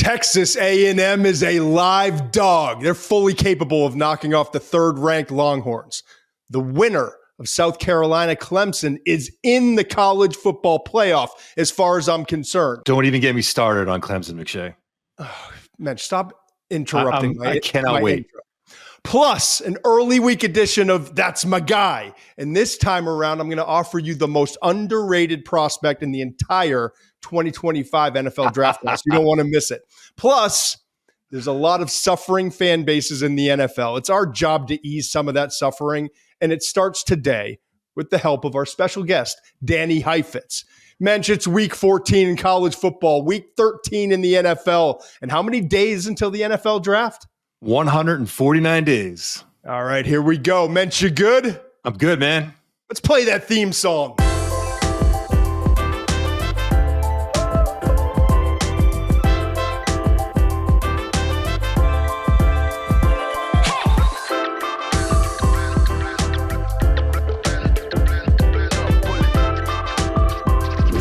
Texas A&M is a live dog. They're fully capable of knocking off the third-ranked Longhorns. The winner of South Carolina Clemson is in the college football playoff as far as I'm concerned. Don't even get me started on Clemson, McShay. Oh, man, stop interrupting I cannot wait. Intro. Plus, an early week edition of That's My Guy. And this time around, I'm going to offer you the most underrated prospect in the entire 2025 NFL draft class. You don't want to miss it. Plus, there's a lot of suffering fan bases in the NFL. It's our job to ease some of that suffering, and it starts today with the help of our special guest, Danny Heifetz. Muench, it's week 14 in college football, week 13 in the NFL. And how many days until the NFL draft? 149 days. All right, here we go. Muench, you good? I'm good, man. Let's play that theme song.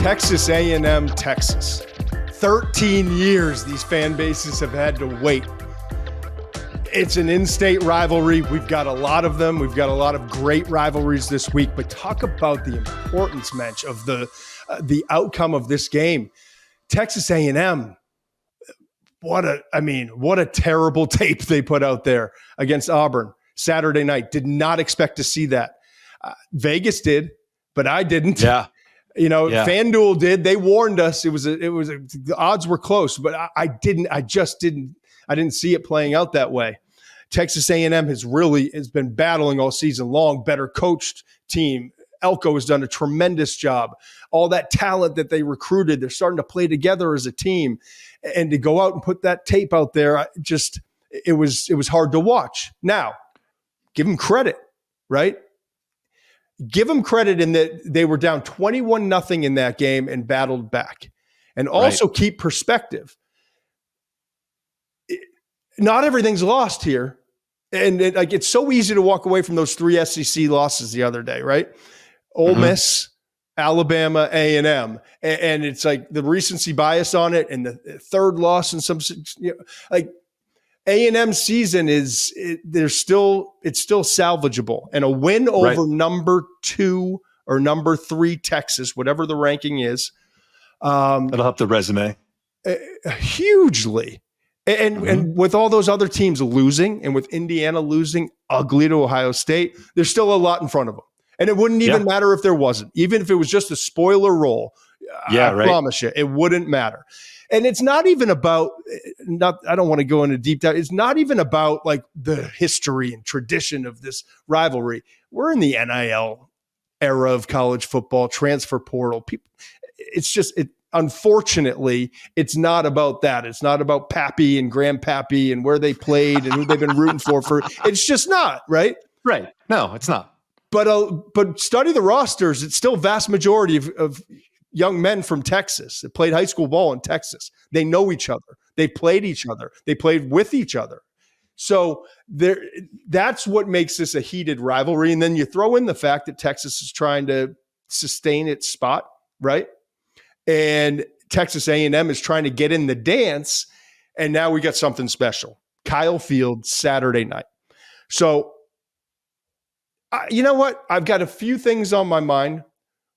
Texas A&M, Texas. 13 years these fan bases have had to wait. It's an in-state rivalry. We've got a lot of them. We've got a lot of great rivalries this week. But talk about the importance, Muench, of the outcome of this game. Texas A&M, what a terrible tape they put out there against Auburn Saturday night. Did not expect to see that. Vegas did, but I didn't. Yeah. FanDuel did. They warned us. The odds were close, but I didn't see it playing out that way. Texas A&M has been battling all season long. Better coached team. Elko has done a tremendous job. All that talent that they recruited, they're starting to play together as a team. And to go out and put that tape out there, it was hard to watch. Now, give them credit, right? Give them credit in that they were down 21-0 in that game and battled back. And also keep perspective. Not everything's lost here. And it's so easy to walk away from those 3 SEC losses the other day, right? Ole Miss, Alabama, A&M. And it's like the recency bias on it and the third loss and some, A&M season it's still salvageable, and a win over number 2 or number 3 Texas, whatever the ranking is, that'll help the resume hugely. And with all those other teams losing, and with Indiana losing ugly to Ohio State, there's still a lot in front of them, and it wouldn't even matter if there wasn't, even if it was just a spoiler roll. I promise you, it wouldn't matter. And it's not even about, I don't want to go into deep dive. It's not even about like the history and tradition of this rivalry. We're in the NIL era of college football, transfer portal. Unfortunately, it's not about that. It's not about Pappy and Grandpappy and where they played and who they've been rooting for. It's just not, right? Right. No, it's not. But study the rosters. It's still vast majority of young men from Texas that played high school ball in Texas. They know each other. They played each other. They played with each other. So that's what makes this a heated rivalry. And then you throw in the fact that Texas is trying to sustain its spot, right? And Texas A&M is trying to get in the dance. And now we got something special. Kyle Field, Saturday night. So you know what? I've got a few things on my mind.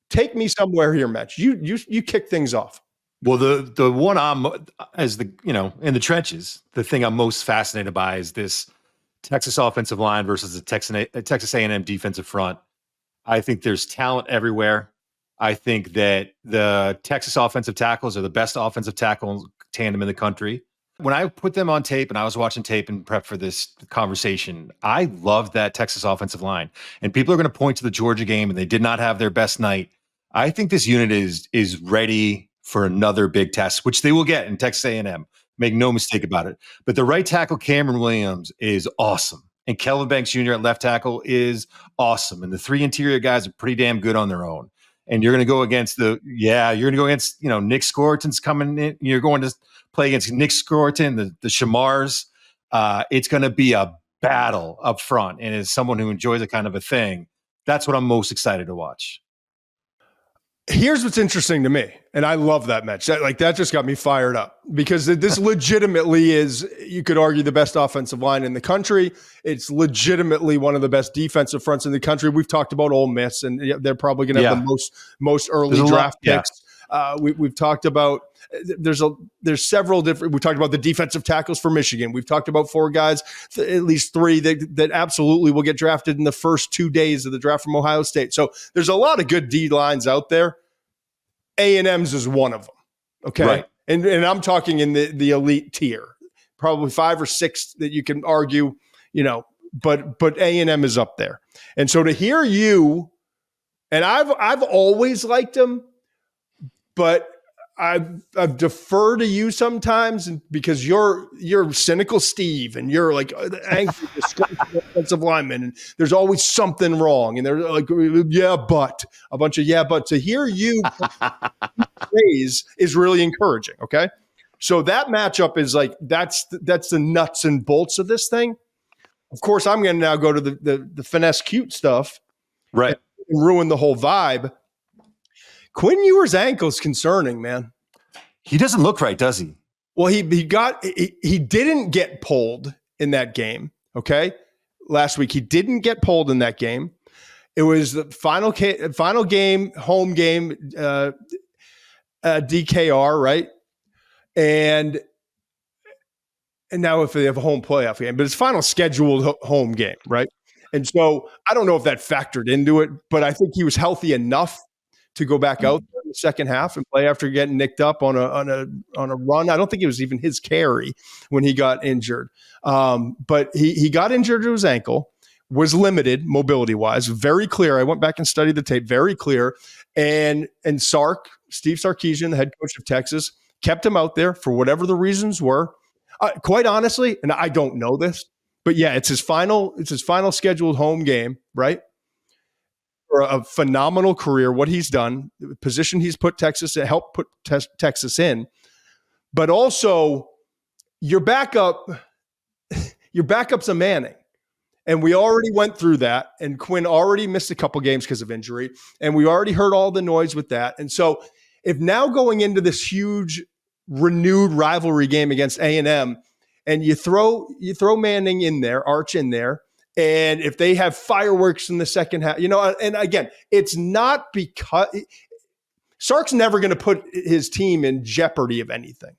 Take me somewhere here, Muench. You kick things off. Well, the one in the trenches, the thing I'm most fascinated by is this Texas offensive line versus the Texas A&M defensive front. I think there's talent everywhere. I think that the Texas offensive tackles are the best offensive tackle tandem in the country. When I put them on tape and I was watching tape and prep for this conversation, I loved that Texas offensive line. And people are going to point to the Georgia game and they did not have their best night. I think this unit is ready for another big test, which they will get in Texas A&M. Make no mistake about it. But the right tackle, Cameron Williams, is awesome. And Kelvin Banks Jr. at left tackle is awesome. And the 3 interior guys are pretty damn good on their own. And you're going to go against Nick Scoreton's coming in. You're going to play against Nick Scoreton, the Shamars. It's going to be a battle up front. And as someone who enjoys that kind of a thing, that's what I'm most excited to watch. Here's what's interesting to me, and I love that match. That just got me fired up because this legitimately is, you could argue, the best offensive line in the country. It's legitimately one of the best defensive fronts in the country. We've talked about Ole Miss, and they're probably going to have the most early draft picks. We've talked about there's several different. We talked about the defensive tackles for Michigan. We've talked about 4 guys, at least 3 that absolutely will get drafted in the first 2 days of the draft from Ohio State. So there's a lot of good D lines out there. A&M's is one of them. Okay. Right. And I'm talking in the elite tier, probably 5 or 6 that you can argue, but A&M is up there. And so to hear you, and I've always liked him, but I've deferred to you sometimes because you're cynical Steve and you're like angry, disgraceful offensive lineman, and there's always something wrong. And they're like, yeah, but a bunch of yeah, but to hear you praise is really encouraging. Okay. So that matchup is like, that's the nuts and bolts of this thing. Of course, I'm going to now go to the finesse cute stuff. Right. And ruin the whole vibe. Quinn Ewer's ankle is concerning, man. He doesn't look right, does he? Well, he didn't get pulled in that game. Okay, last week he didn't get pulled in that game. It was the final game, home game, DKR, right? And now if they have a home playoff game, but it's final scheduled home game, right? And so I don't know if that factored into it, but I think he was healthy enough to go back out there in the second half and play after getting nicked up on a run. I don't think it was even his carry when he got injured. But he got injured to his ankle, was limited mobility wise, very clear. I went back and studied the tape, very clear. And Steve Sarkisian, the head coach of Texas, kept him out there for whatever the reasons were. Quite honestly, and I don't know this, but yeah, it's his final scheduled home game, right? For a phenomenal career, what he's done, the position he's put Texas to help put Texas in, but also your backup's a Manning. And we already went through that, and Quinn already missed a couple games because of injury, and we already heard all the noise with that. And so if now going into this huge renewed rivalry game against A&M, and you throw Manning in there, Arch in there, and if they have fireworks in the second half, and again, it's not because Sark's never going to put his team in jeopardy of anything.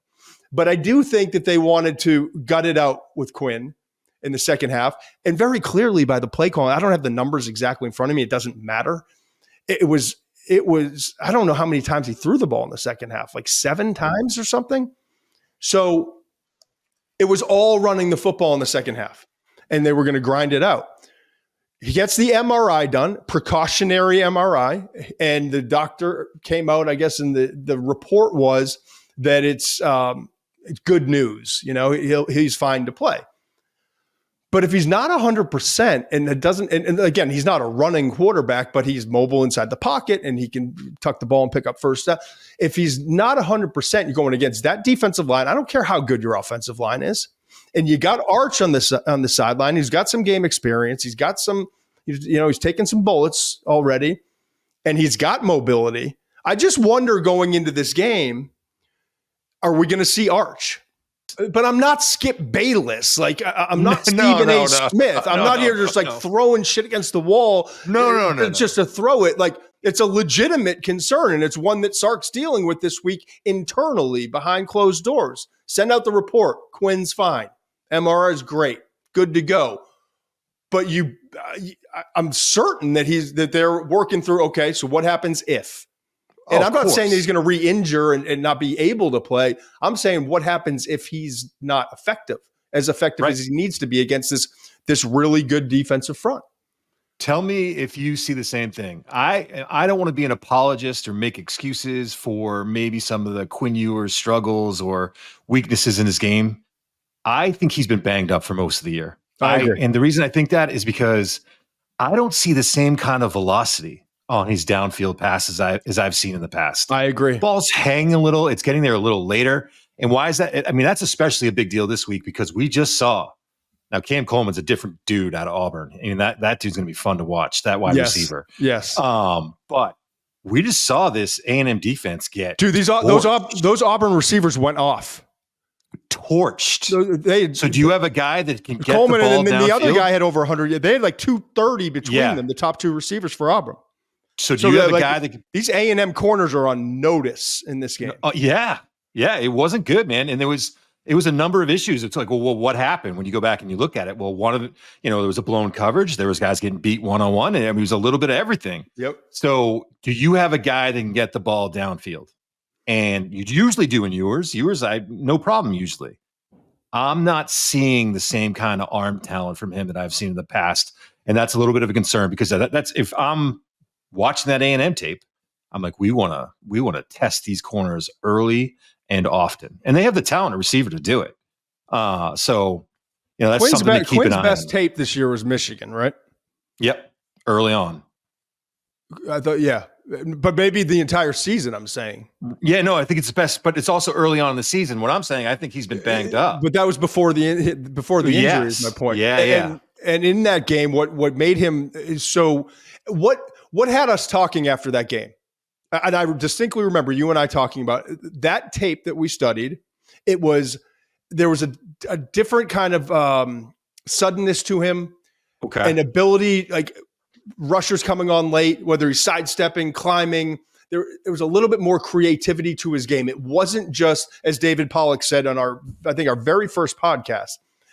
But I do think that they wanted to gut it out with Quinn in the second half. And very clearly by the play call, I don't have the numbers exactly in front of me. It doesn't matter. It was, I don't know how many times he threw the ball in the second half, like 7 times or something. So it was all running the football in the second half. And they were going to grind it out. He gets the MRI done, precautionary MRI, and the doctor came out, I guess, and the report was that it's good news. He's fine to play. But if he's not 100% and it doesn't, and again, he's not a running quarterback, but he's mobile inside the pocket and he can tuck the ball and pick up first down. If he's not 100%, you're going against that defensive line. I don't care how good your offensive line is. And you got Arch on the sideline. He's got some game experience. He's got some, he's taken some bullets already, and he's got mobility. I just wonder going into this game, are we going to see Arch? But I'm not Skip Bayless. Like I'm not Stephen A. Smith. I'm not here just throwing shit against the wall. No. Just to throw it. Like it's a legitimate concern, and it's one that Sark's dealing with this week internally behind closed doors. Send out the report. Quinn's fine. MRI is great. Good to go. But I'm certain that they're working through, okay, so what happens if? And I'm not saying that he's going to re-injure and not be able to play. I'm saying what happens if he's not as effective as he needs to be against this really good defensive front. Tell me if you see the same thing. I don't want to be an apologist or make excuses for maybe some of the Quinn Ewers struggles or weaknesses in his game. I think he's been banged up for most of the year. I agree. And the reason I think that is because I don't see the same kind of velocity on his downfield passes as I've seen in the past. I agree. Ball's hanging a little. It's getting there a little later. And why is that? I mean, that's especially a big deal this week because we just saw. Now, Cam Coleman's a different dude out of Auburn. I mean, that dude's going to be fun to watch, that wide receiver. Yes. But we just saw this A&M defense get Dude, those Auburn receivers went off. Torched. So do you have a guy that can get Coleman the ball and then downfield? the other guy had over 100. They had like 230 between them, the top two receivers for Auburn. So do you have a guy that these A&M corners are on notice in this game? Yeah, it wasn't good, man. And it was a number of issues. It's like, well, what happened when you go back and you look at it? Well, one of it, there was a blown coverage. There was guys getting beat one-on-one, and it was a little bit of everything. Yep. So do you have a guy that can get the ball downfield? And you usually do in yours. No problem usually. I'm not seeing the same kind of arm talent from him that I've seen in the past, and that's a little bit of a concern because that's if I'm watching that A&M tape, I'm like, we want to test these corners early and often, and they have the talent, a receiver to do it. So that's something to keep an eye on. Quinn's best tape this year was Michigan, right? Yep, early on. I thought, yeah, but maybe the entire season. I'm saying, yeah, no, I think it's the best, but it's also early on in the season. What I'm saying, I think he's been banged up, but that was before the injury. Is my point. Yeah, and in that game, what made him so what had us talking after that game? And I distinctly remember you and I talking about that tape that we studied. There was a different kind of suddenness to him, an ability, like rushers coming on late, whether he's sidestepping, climbing. There was a little bit more creativity to his game. It wasn't just, as David Pollack said on our very first podcast,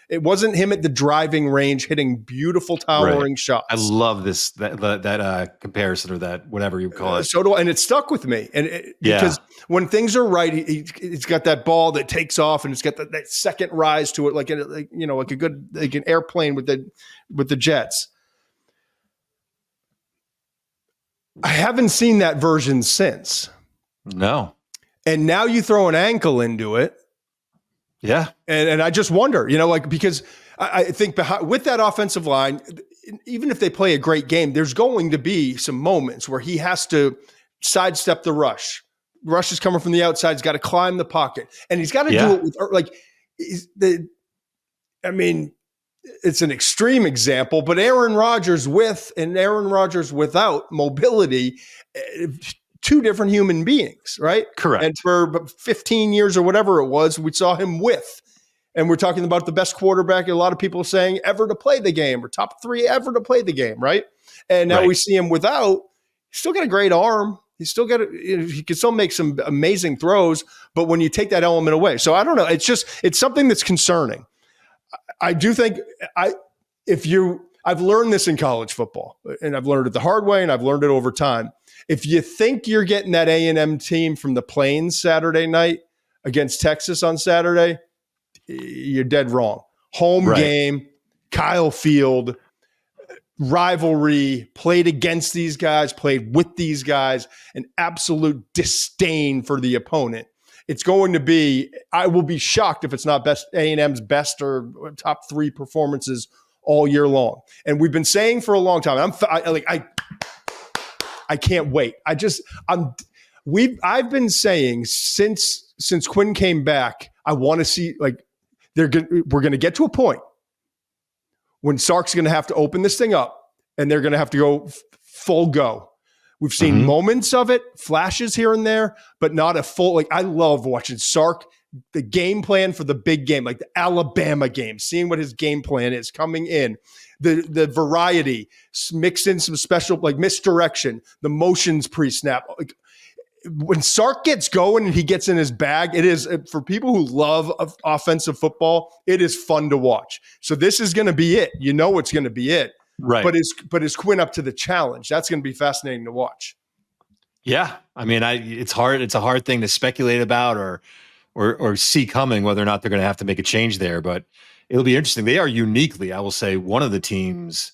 it wasn't him at the driving range hitting beautiful towering shots. I love that comparison, or that whatever you call it. So do I, and it stuck with me. And because when things are right, he's got that ball that takes off, and it's got that second rise to it, like an airplane with the jets. I haven't seen that version since. No. And now you throw an ankle into it. Yeah. And I just wonder, because I think with that offensive line, even if they play a great game, there's going to be some moments where he has to sidestep the rush. Rush is coming from the outside. He's got to climb the pocket, and he's got to do it with it's an extreme example, but Aaron Rodgers with and Aaron Rodgers without mobility, two different human beings, right? Correct. And for 15 years or whatever it was, we saw him with. And we're talking about the best quarterback, a lot of people saying ever to play the game, or top 3 ever to play the game, right? And now we see him without. He's still got a great arm. He's still got he can still make some amazing throws, but when you take that element away. So I don't know. It's something that's concerning. I do think I've learned this in college football, and I've learned it the hard way, and I've learned it over time. If you think you're getting that A&M team from the Plains Saturday night against Texas on Saturday, you're dead wrong. Home game, Kyle Field, rivalry, played against these guys, played with these guys, an absolute disdain for the opponent. It's going to be, I will be shocked if it's not A&M's best or top 3 performances all year long. And we've been saying for a long time, I can't wait. I've been saying since Quinn came back, I want to see, we're going to get to a point when Sark's going to have to open this thing up, and they're going to have to go full go. We've seen moments of it, flashes here and there, but not a full, I love watching Sark, the game plan for the big game, like the Alabama game, seeing what his game plan is coming in, the variety, mix in some special, misdirection, the motions pre-snap. When Sark gets going and he gets in his bag, it is, for people who love offensive football, it is fun to watch. So this is going to be it. It's going to be it. Right. But is Quinn up to the challenge? That's going to be fascinating to watch. Yeah. I mean, it's hard. It's a hard thing to speculate about or see coming, whether or not they're going to have to make a change there, but it'll be interesting. They are uniquely, I will say, one of the teams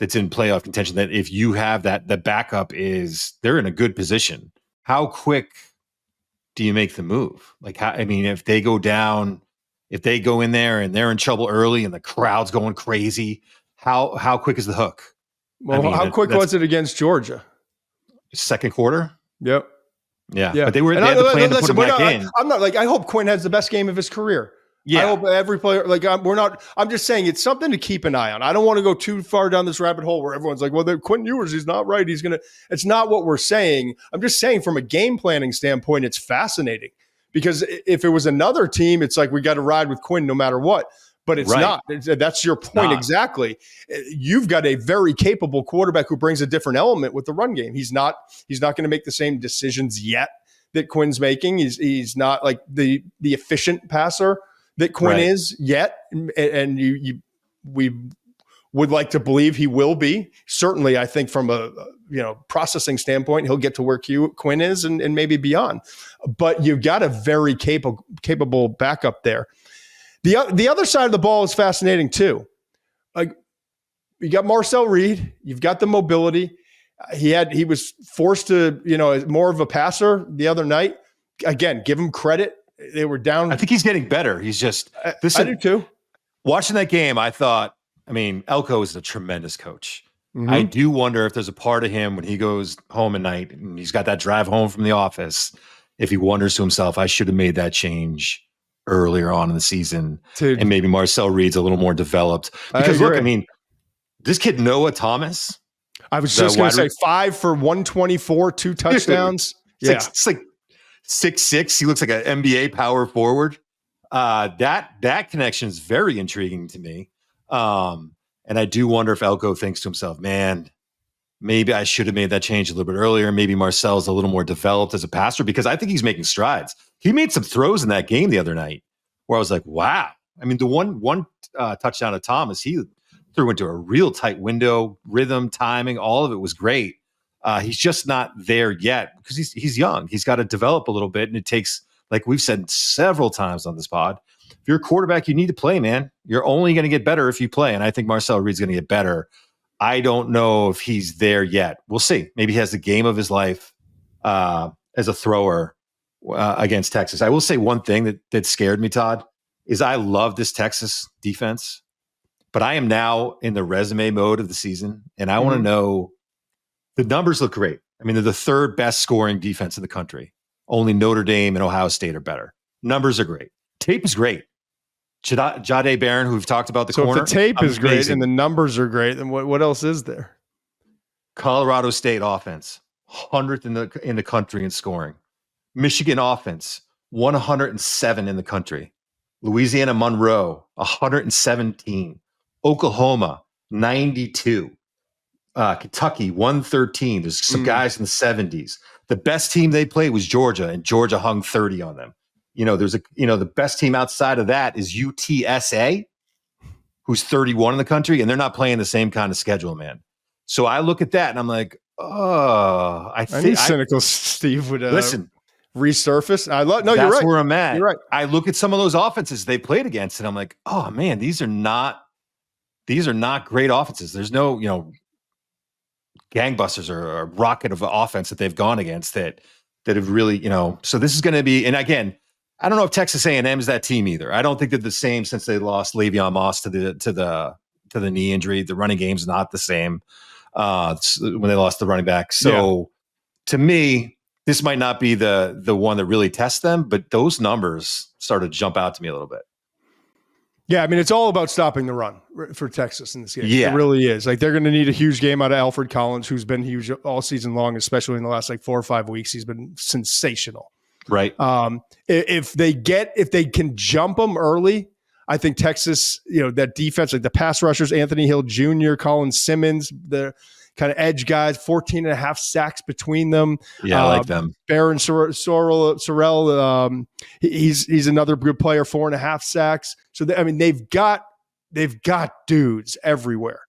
that's in playoff contention that if you have that, the backup they're in a good position. How quick do you make the move? If they go down, if they go in there and they're in trouble early and the crowd's going crazy, how quick is the hook? Well, how quick was it against Georgia? Second quarter? Yep. Yeah. But they had the plan to put him back in. I'm not I hope Quinn has the best game of his career. Yeah. I hope every player, I'm just saying it's something to keep an eye on. I don't want to go too far down this rabbit hole where everyone's like, well, Quinn Ewers, he's not right. It's not what we're saying. I'm just saying from a game planning standpoint, it's fascinating because if it was another team, it's like we got to ride with Quinn no matter what. But it's not. That's your point exactly. You've got a very capable quarterback who brings a different element with the run game. He's not going to make the same decisions yet that Quinn's making. He's not like the efficient passer that Quinn is yet, and we would like to believe he will be. Certainly, I think from a processing standpoint, he'll get to where Quinn is and maybe beyond. But you've got a very capable backup there. The other side of the ball is fascinating too. Like you got Marcel Reed, you've got the mobility. He was forced to more of a passer the other night. Again, give him credit. They were down. I think he's getting better. He's just I do too. Watching that game, I thought, Elko is a tremendous coach. Mm-hmm. I do wonder if there's a part of him when he goes home at night and he's got that drive home from the office, if he wonders to himself, I should have made that change earlier on in the season. Dude. And maybe Marcel Reed's a little more developed. Because look, this kid Noah Thomas. I was just going to say 5 for 124, 2 touchdowns. It's like 6'6". He looks like an NBA power forward. That connection is very intriguing to me. And I do wonder if Elko thinks to himself, man, maybe I should have made that change a little bit earlier. Maybe Marcel's a little more developed as a passer because I think he's making strides. He made some throws in that game the other night where I was like, wow. The one touchdown to Thomas, he threw into a real tight window, rhythm, timing, all of it was great. He's just not there yet because he's young. He's got to develop a little bit, and it takes, like we've said several times on this pod, if you're a quarterback, you need to play, man. You're only going to get better if you play, and I think Marcel Reed's going to get better. I don't know if he's there yet. We'll see. Maybe he has the game of his life as a thrower against Texas. I will say one thing that scared me, Todd, is I love this Texas defense, but I am now in the resume mode of the season, and I want to know. The numbers look great. They're the third best scoring defense in the country. Only Notre Dame and Ohio State are better. Numbers are great. Tape is great. Jahdae Barron, who we've talked about corner. So if the tape is great and the numbers are great, then what else is there? Colorado State offense, 100th in the country in scoring. Michigan offense, 107 in the country. Louisiana Monroe, 117. Oklahoma, 92. Kentucky, 113. There's some guys in the 70s. The best team they played was Georgia, and Georgia hung 30 on them. The best team outside of that is UTSA, who's 31 in the country, and they're not playing the same kind of schedule, man. So I look at that and I'm like, oh, I think cynical Steve would listen. Resurface. You're right. That's where I'm at. You're right. I look at some of those offenses they played against, and I'm like, oh man, these are not great offenses. There's no, gangbusters or a rocket of offense that they've gone against that have really, so this is going to be, and again, I don't know if Texas A&M is that team either. I don't think they're the same since they lost Le'Veon Moss to the knee injury. The running game's not the same when they lost the running back. So to me, this might not be the one that really tests them, but those numbers started to jump out to me a little bit. Yeah, it's all about stopping the run for Texas in this game. Yeah. It really is. Like, they're going to need a huge game out of Alfred Collins, who's been huge all season long, especially in the last 4 or 5 weeks. He's been sensational. Right. If they can jump them early, I think Texas, that defense, like the pass rushers, Anthony Hill Jr., Colin Simmons, the kind of edge guys, 14 and a half sacks between them. Yeah, I like them. Baron Sorrell, he's another good player, 4.5 sacks. So they've got dudes everywhere.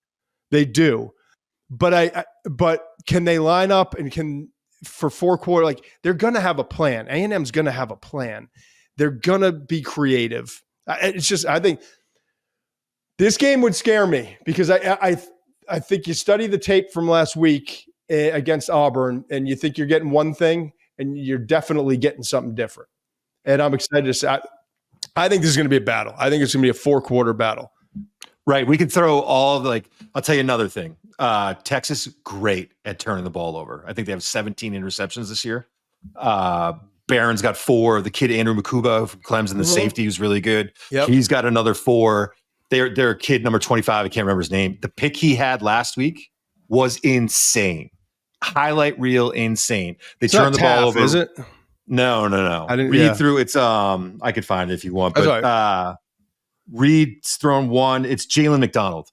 They do, but can they line up and can for 4 quarters? Like, they're gonna have a plan. A&M's gonna have a plan. They're gonna be creative. It's just, I think this game would scare me because I think you study the tape from last week against Auburn and you think you're getting one thing and you're definitely getting something different. And I'm excited to say, I think this is going to be a battle. I think it's going to be a 4-quarter battle. Right. We can throw I'll tell you another thing. Texas, great at turning the ball over. I think they have 17 interceptions this year. Barron's got 4. The kid Andrew Makuba from Clemson, the safety, who's really good. Yep. He's got another 4. Their kid number 25, I can't remember his name. The pick he had last week was insane. Highlight reel insane. They turned the ball over. Is it? No. I didn't read through. It's I could find it if you want, but Reed's thrown 1. It's Jalen McDonald.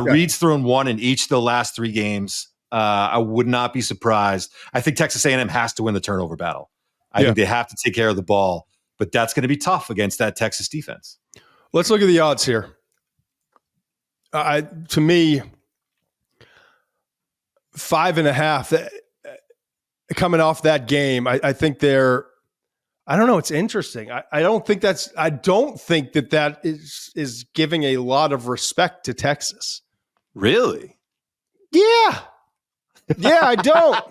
Reed's thrown 1 in each of the last 3 games. I would not be surprised. I think Texas A&M has to win the turnover battle. I think they have to take care of the ball, but that's going to be tough against that Texas defense. Let's look at the odds here. To me, 5.5 coming off that game. I think they're. I don't know. It's interesting. I don't think that is giving a lot of respect to Texas. Really? Yeah. Yeah, I don't.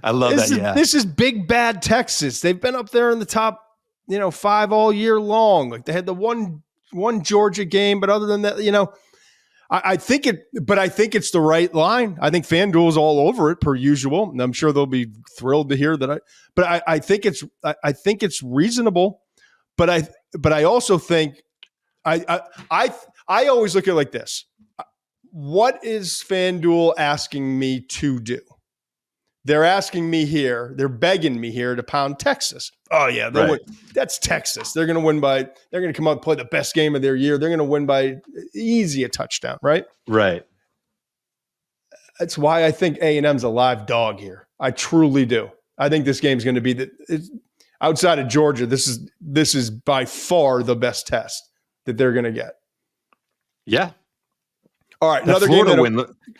I love that. This is big bad Texas. They've been up there in the top, 5 all year long. Like they had the one Georgia game, but other than that, I think it's the right line. I think FanDuel's all over it per usual, and I'm sure they'll be thrilled to hear that. I think it's reasonable, but I also think I always look at it like this. What is FanDuel asking me to do? They're asking me here. They're begging me here to pound Texas. Oh yeah, win. That's Texas. They're going to win by. They're going to come out and play the best game of their year. They're going to win by easy a touchdown. Right. That's why I think A&M's a live dog here. I truly do. I think this game's going to be outside of Georgia. This is by far the best test that they're going to get. Yeah. All right, another Florida win.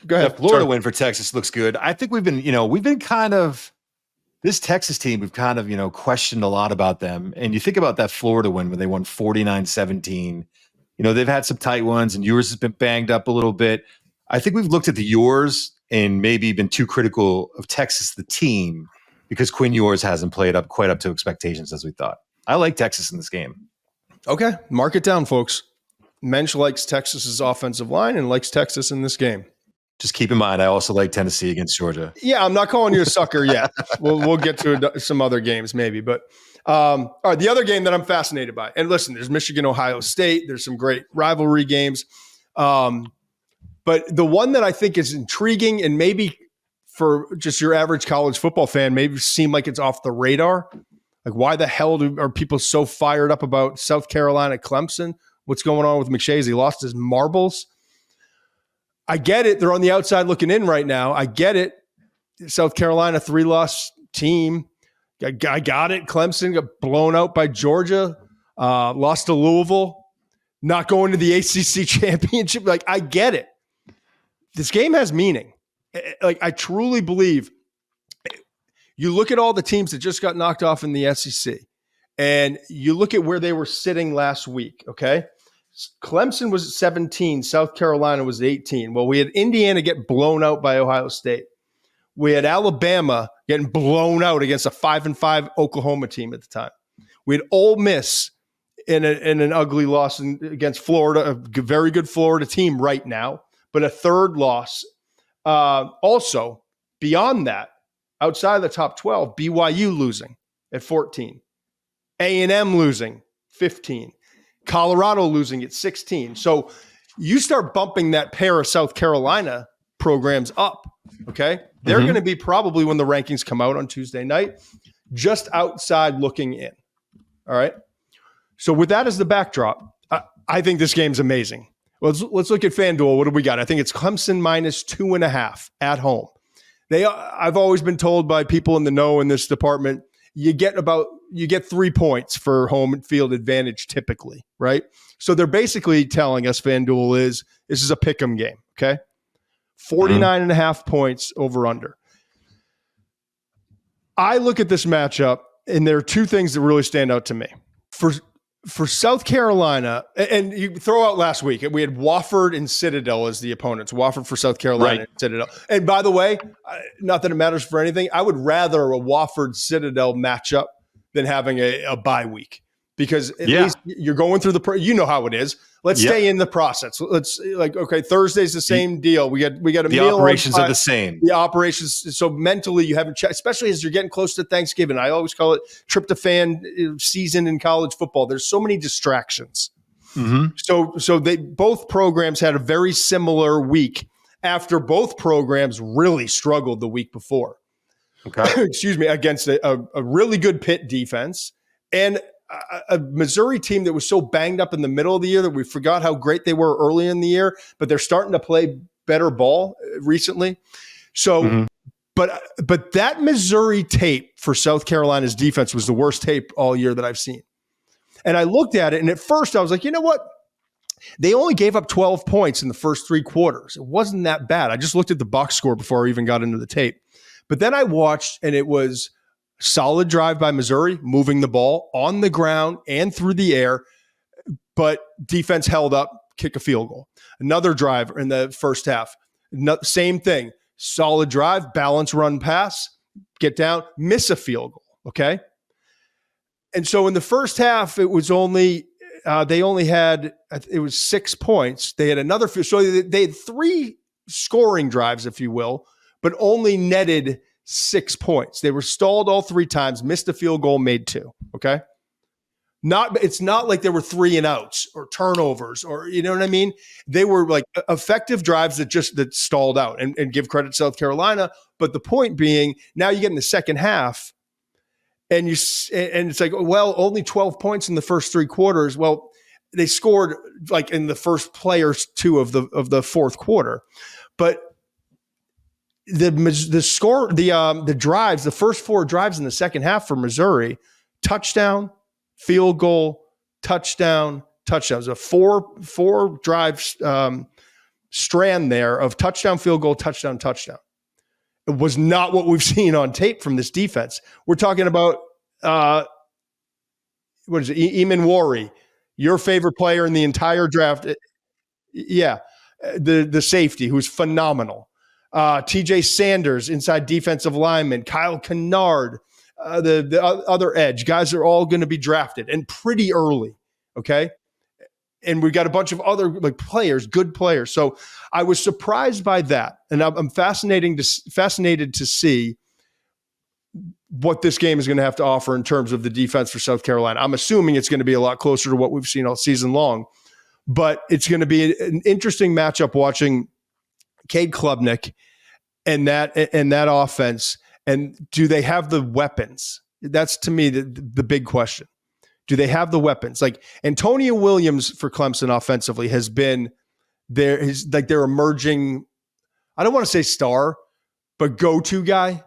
Go ahead. The Florida win for Texas looks good. I think we've been kind of this Texas team. We've kind of questioned a lot about them. And you think about that Florida win when they won 49-17. They've had some tight ones, and yours has been banged up a little bit. I think we've looked at the yours and maybe been too critical of Texas, the team, because Quinn Ewers hasn't played up quite up to expectations as we thought. I like Texas in this game. Okay, mark it down, folks. Muench likes Texas's offensive line and likes Texas in this game. Just keep in mind, I also like Tennessee against Georgia. Yeah, I'm not calling you a sucker yet. We'll get to some other games maybe. But all right, the other game that I'm fascinated by, and listen, there's Michigan, Ohio State. There's some great rivalry games. But the one that I think is intriguing and maybe for just your average college football fan, maybe seem like it's off the radar. Like, why the hell are people so fired up about South Carolina, Clemson? What's going on with McShay? He lost his marbles. I get it. They're on the outside looking in right now. I get it. South Carolina, 3-loss team. I got it. Clemson got blown out by Georgia. Lost to Louisville. Not going to the ACC championship. Like, I get it. This game has meaning. Like, I truly believe. You look at all the teams that just got knocked off in the SEC, and you look at where they were sitting last week, okay? Clemson was 17. South Carolina was 18. Well, we had Indiana get blown out by Ohio State. We had Alabama getting blown out against a 5-5 Oklahoma team at the time. We had Ole Miss in an ugly loss against Florida, a very good Florida team right now, but a third loss. Also, beyond that, outside of the top 12, BYU losing at 14. A&M losing 15. Colorado losing at 16. So you start bumping that pair of South Carolina programs up, okay? They're going to be probably, when the rankings come out on Tuesday night, just outside looking in, all right? So with that as the backdrop, I think this game's amazing. Let's look at FanDuel. What do we got? I think it's Clemson minus 2.5 at home. I've always been told by people in the know in this department, you get 3 points for home field advantage typically, right? So they're basically telling us FanDuel this is a pick'em game, okay? 49.5 points over under. I look at this matchup, and there are two things that really stand out to me. For South Carolina, and you throw out last week, we had Wofford and Citadel as the opponents. Wofford for South Carolina and Citadel. And by the way, not that it matters for anything, I would rather a Wofford-Citadel matchup than having a bye week, because at least you're going through you know how it is. Let's stay in the process. Let's okay, Thursday's the same deal. We got a the meal. Operations are the same. The operations. So mentally you haven't checked, especially as you're getting close to Thanksgiving. I always call it tryptophan season in college football. There's so many distractions. Mm-hmm. So both programs had a very similar week after both programs really struggled the week before. Okay. Excuse me, against a really good Pitt defense and a Missouri team that was so banged up in the middle of the year that we forgot how great they were early in the year, but they're starting to play better ball recently. So, but that Missouri tape for South Carolina's defense was the worst tape all year that I've seen. And I looked at it, and at first I was like, you know what? They only gave up 12 points in the first 3 quarters. It wasn't that bad. I just looked at the box score before I even got into the tape. But then I watched, and it was solid drive by Missouri, moving the ball on the ground and through the air, but defense held up, kick a field goal. Another drive in the first half, same thing, solid drive, balance run pass, get down, miss a field goal, okay? And so in the first half, it was only they only had, it was 6 points. They had another, so they had 3 scoring drives, if you will, but only netted 6 points. They were stalled all 3 times, missed a field goal, made 2. Okay. It's not like there were 3 and outs or turnovers or, you know what I mean? They were like effective drives that stalled out and give credit to South Carolina. But the point being, now you get in the second half and it's like, well, only 12 points in the first 3 quarters. Well, they scored like in the first play or 2 of the fourth quarter, but the score, the drives, the first 4 drives in the second half for Missouri, touchdown, field goal, touchdown, touchdowns, a 4 drive strand there of touchdown, field goal, touchdown, touchdown. It was not what we've seen on tape from this defense. We're talking about what is it? Eamon Wari, your favorite player in the entire draft. Yeah, the safety who's phenomenal. TJ Sanders, inside defensive lineman, Kyle Kennard, the other edge. Guys are all going to be drafted and pretty early, okay? And we've got a bunch of other players, good players. So I was surprised by that. And I'm fascinated to see what this game is going to have to offer in terms of the defense for South Carolina. I'm assuming it's going to be a lot closer to what we've seen all season long. But it's going to be an interesting matchup watching Cade Klubnik and that offense. And do they have the weapons? That's to me the big question. Do they have the weapons? Like Antonio Williams for Clemson offensively has been their emerging, I don't want to say star, but go-to guy.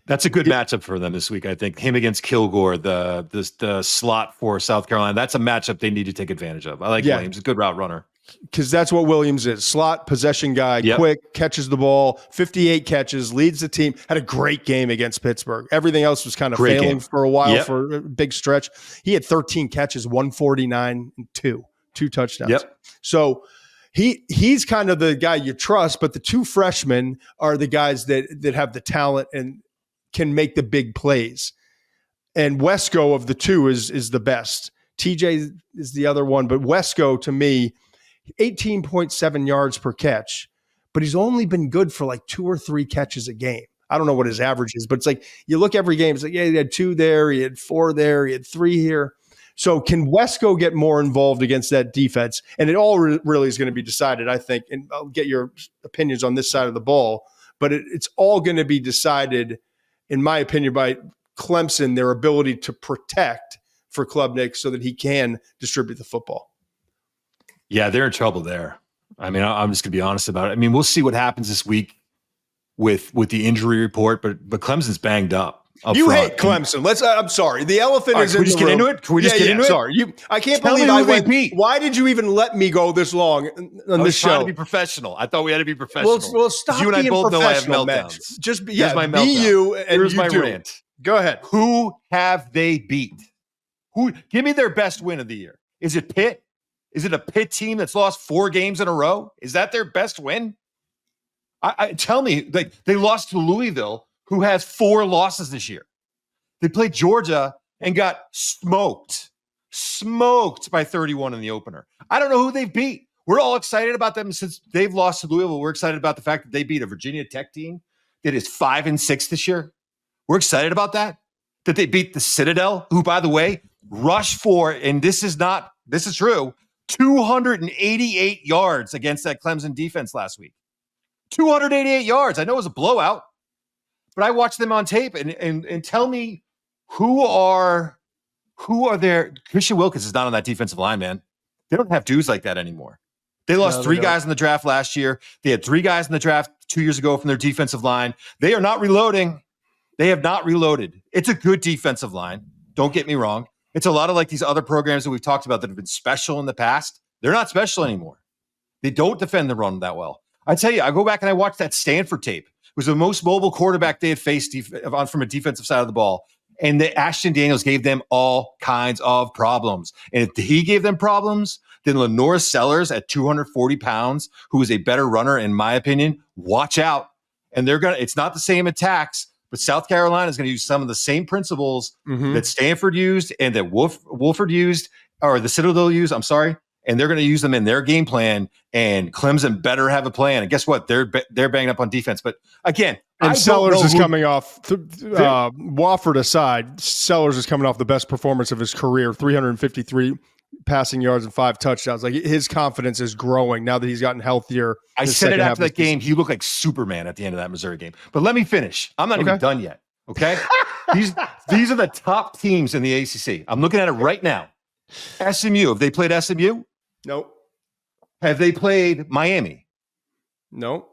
That's a good matchup for them this week, I think. Him against Kilgore, the slot for South Carolina. That's a matchup they need to take advantage of. I like Williams, a good route runner. Because that's what Williams is. Slot, possession guy, quick, catches the ball, 58 catches, leads the team. Had a great game against Pittsburgh. Everything else was kind of failing for a while for a big stretch. He had 13 catches, 149 and 2 touchdowns. Yep. So he's kind of the guy you trust, but the 2 freshmen are the guys that have the talent and can make the big plays. And Wesco of the 2 is the best. TJ is the other one, but Wesco to me, 18.7 yards per catch, but he's only been good for like 2 or 3 catches a game. I don't know what his average is, but it's like you look every game, it's like, yeah, he had 2 there, he had 4 there, he had 3 here. So can Wesco get more involved against that defense? And it all really is going to be decided, I think, and I'll get your opinions on this side of the ball, but it's all going to be decided, in my opinion, by Clemson, their ability to protect for Klubnik so that he can distribute the football. Yeah, they're in trouble there. I mean, I'm just going to be honest about it. I mean, we'll see what happens this week with the injury report, but Clemson's banged up. You hate Clemson. I'm sorry. The elephant is in the room. Can we just get into it? Can we just get into it? Sorry. I can't believe I went. Why did you even let me go this long on this show? I was trying to be professional. I thought we had to be professional. Well, stop you and being I both know I have meltdowns. Mitch. Just be my meltdown. Be you and Here's you my do. rant. Go ahead. Who have they beat? Give me their best win of the year. Is it Pitt? Is it a Pitt team that's lost 4 games in a row? Is that their best win? Tell me, they lost to Louisville, who has 4 losses this year. They played Georgia and got smoked. smoked by 31 in the opener. I don't know who they've beat. We're all excited about them since they've lost to Louisville. We're excited about the fact that they beat a Virginia Tech team that is 5-6 this year. We're excited about that. That they beat the Citadel, who, by the way, rushed for, and this is true, 288 yards against that Clemson defense last week. 288 yards. I know it was a blowout, but I watched them on tape and tell me who are there. Christian Wilkins is not on that defensive line, man. They don't have dudes like that anymore. They lost 3 guys in the draft last year. They had 3 guys in the draft 2 years ago from their defensive line. They are not reloading. They have not reloaded. It's a good defensive line. Don't get me wrong. It's a lot of like these other programs that we've talked about that have been special in the past. They're not special anymore. They don't defend the run that well. I tell you, I go back and I watched that Stanford tape. It was the most mobile quarterback they had faced from a defensive side of the ball. And the Ashton Daniels gave them all kinds of problems. And if he gave them problems, then Lenore Sellers at 240 pounds, who is a better runner, in my opinion, watch out. And it's not the same attacks, but South Carolina is going to use some of the same principles that Stanford used and that Wolford used, or the Citadel used, I'm sorry. And they're going to use them in their game plan, and Clemson better have a plan. And guess what? They're banging up on defense. But again, and Sellers is coming off, Wofford aside, Sellers is coming off the best performance of his career, 353 passing yards and 5 touchdowns. Like, his confidence is growing now that he's gotten healthier. I said it after that game. He looked like Superman at the end of that Missouri game. But let me finish. I'm not even done yet. Okay. These are the top teams in the ACC. I'm looking at it right now. SMU. Have they played SMU? Nope. Have they played Miami? Nope.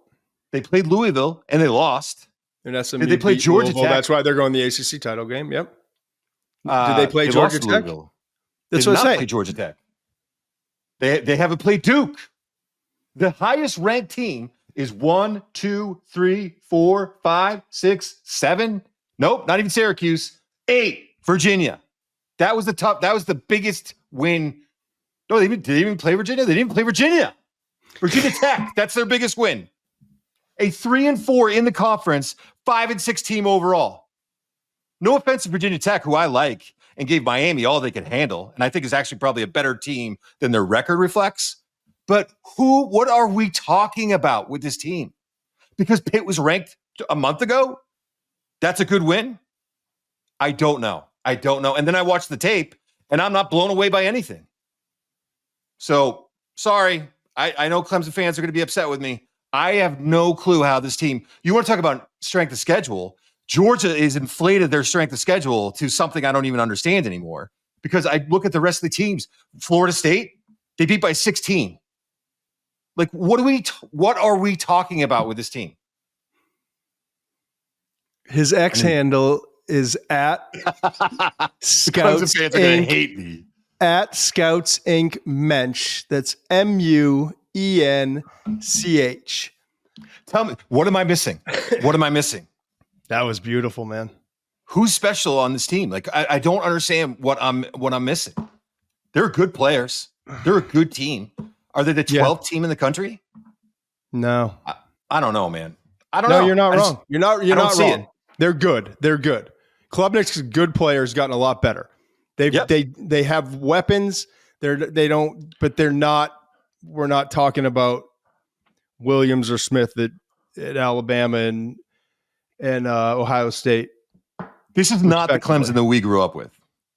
They played Louisville and they lost. And SMU did they play Georgia Tech? That's why they're going the ACC title game. Yep. Did they play Georgia Tech? Louisville. That's what I'm saying. Play Georgia Tech. They haven't played Duke. The highest ranked team is 1, 2, 3, 4, 5, 6, 7. Nope, not even Syracuse. 8, Virginia. That was the biggest win. No, did they even play Virginia? They didn't play Virginia. Virginia Tech, that's their biggest win. A 3-4 in the conference, 5-6 team overall. No offense to Virginia Tech, who I like, and gave Miami all they could handle, and I think is actually probably a better team than their record reflects. But what are we talking about with this team? Because Pitt was ranked a month ago? That's a good win? I don't know. And then I watched the tape, and I'm not blown away by anything. So, sorry. I know Clemson fans are going to be upset with me. I have no clue how this team, you want to talk about strength of schedule. Georgia is inflated their strength of schedule to something I don't even understand anymore, because I look at the rest of the teams. Florida State, they beat by 16. Like, what are we talking about with this team? His X handle is at Scouts fans are going to hate me. At Scouts Inc. Muench. That's Muench. Tell me, what am I missing? That was beautiful, man. Who's special on this team? Like, I don't understand what I'm missing. They're good players. They're a good team. Are they the 12th team in the country? No. I don't know, man. I don't know. No, you're not wrong. You're not wrong. It. They're good. Klubnik's good players gotten a lot better. They have weapons. They don't, but they're not. We're not talking about Williams or Smith at Alabama and Ohio State. This is not the Clemson that we grew up with.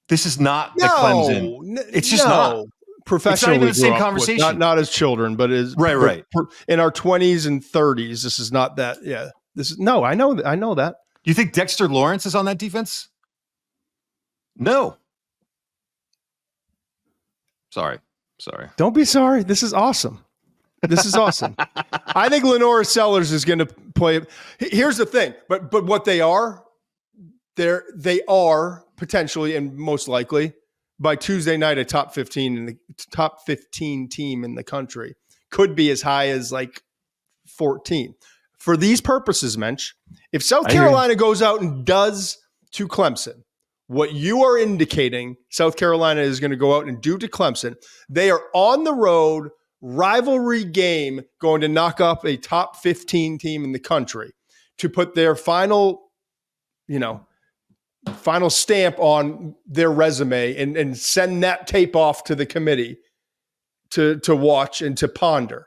This is not the Clemson. It's just not. Professionally, it's not even the same conversation. Not as children, but as right. In our 20s and 30s, this is not that. Yeah, this is no. I know that. Do you think Dexter Lawrence is on that defense? No. Sorry. Don't be sorry. This is awesome. I think Lenore Sellers is going to play. Here's the thing, but what they are potentially and most likely by Tuesday night a top 15 team in the country. Could be as high as like 14. For these purposes, Muench, if South Carolina goes out and does to Clemson what you are indicating South Carolina is going to go out and do to Clemson, they are on the road, rivalry game, going to knock up a top 15 team in the country to put their final, final stamp on their resume and send that tape off to the committee to watch and to ponder.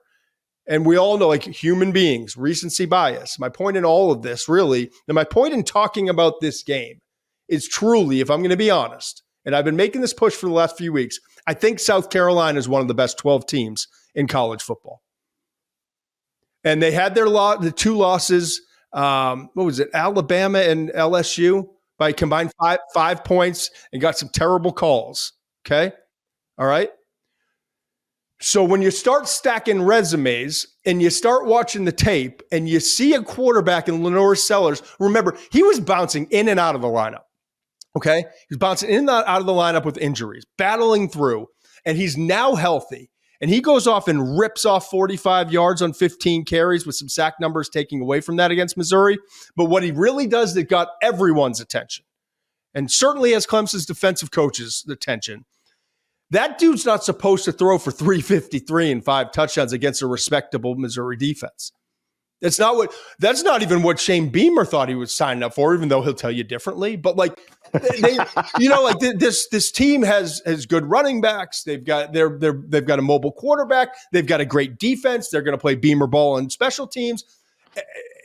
And we all know, like human beings, recency bias. My point in all of this, really, and my point in talking about this game is truly, if I'm going to be honest, and I've been making this push for the last few weeks, I think South Carolina is one of the best 12 teams in college football. And they had the two losses. What was it? Alabama and LSU by combined five points and got some terrible calls. Okay. All right. So when you start stacking resumes and you start watching the tape and you see a quarterback in Lenore Sellers, remember, he was bouncing in and out of the lineup. Okay. He was bouncing in and out of the lineup with injuries, battling through, and he's now healthy. And he goes off and rips off 45 yards on 15 carries with some sack numbers taking away from that against Missouri. But what he really does that got everyone's attention, and certainly has Clemson's defensive coach's attention, that dude's not supposed to throw for 353 and 5 touchdowns against a respectable Missouri defense. That's not even what Shane Beamer thought he was signing up for, even though he'll tell you differently. But like this team has good running backs. They've got a mobile quarterback. They've got a great defense. They're going to play Beamer ball and special teams.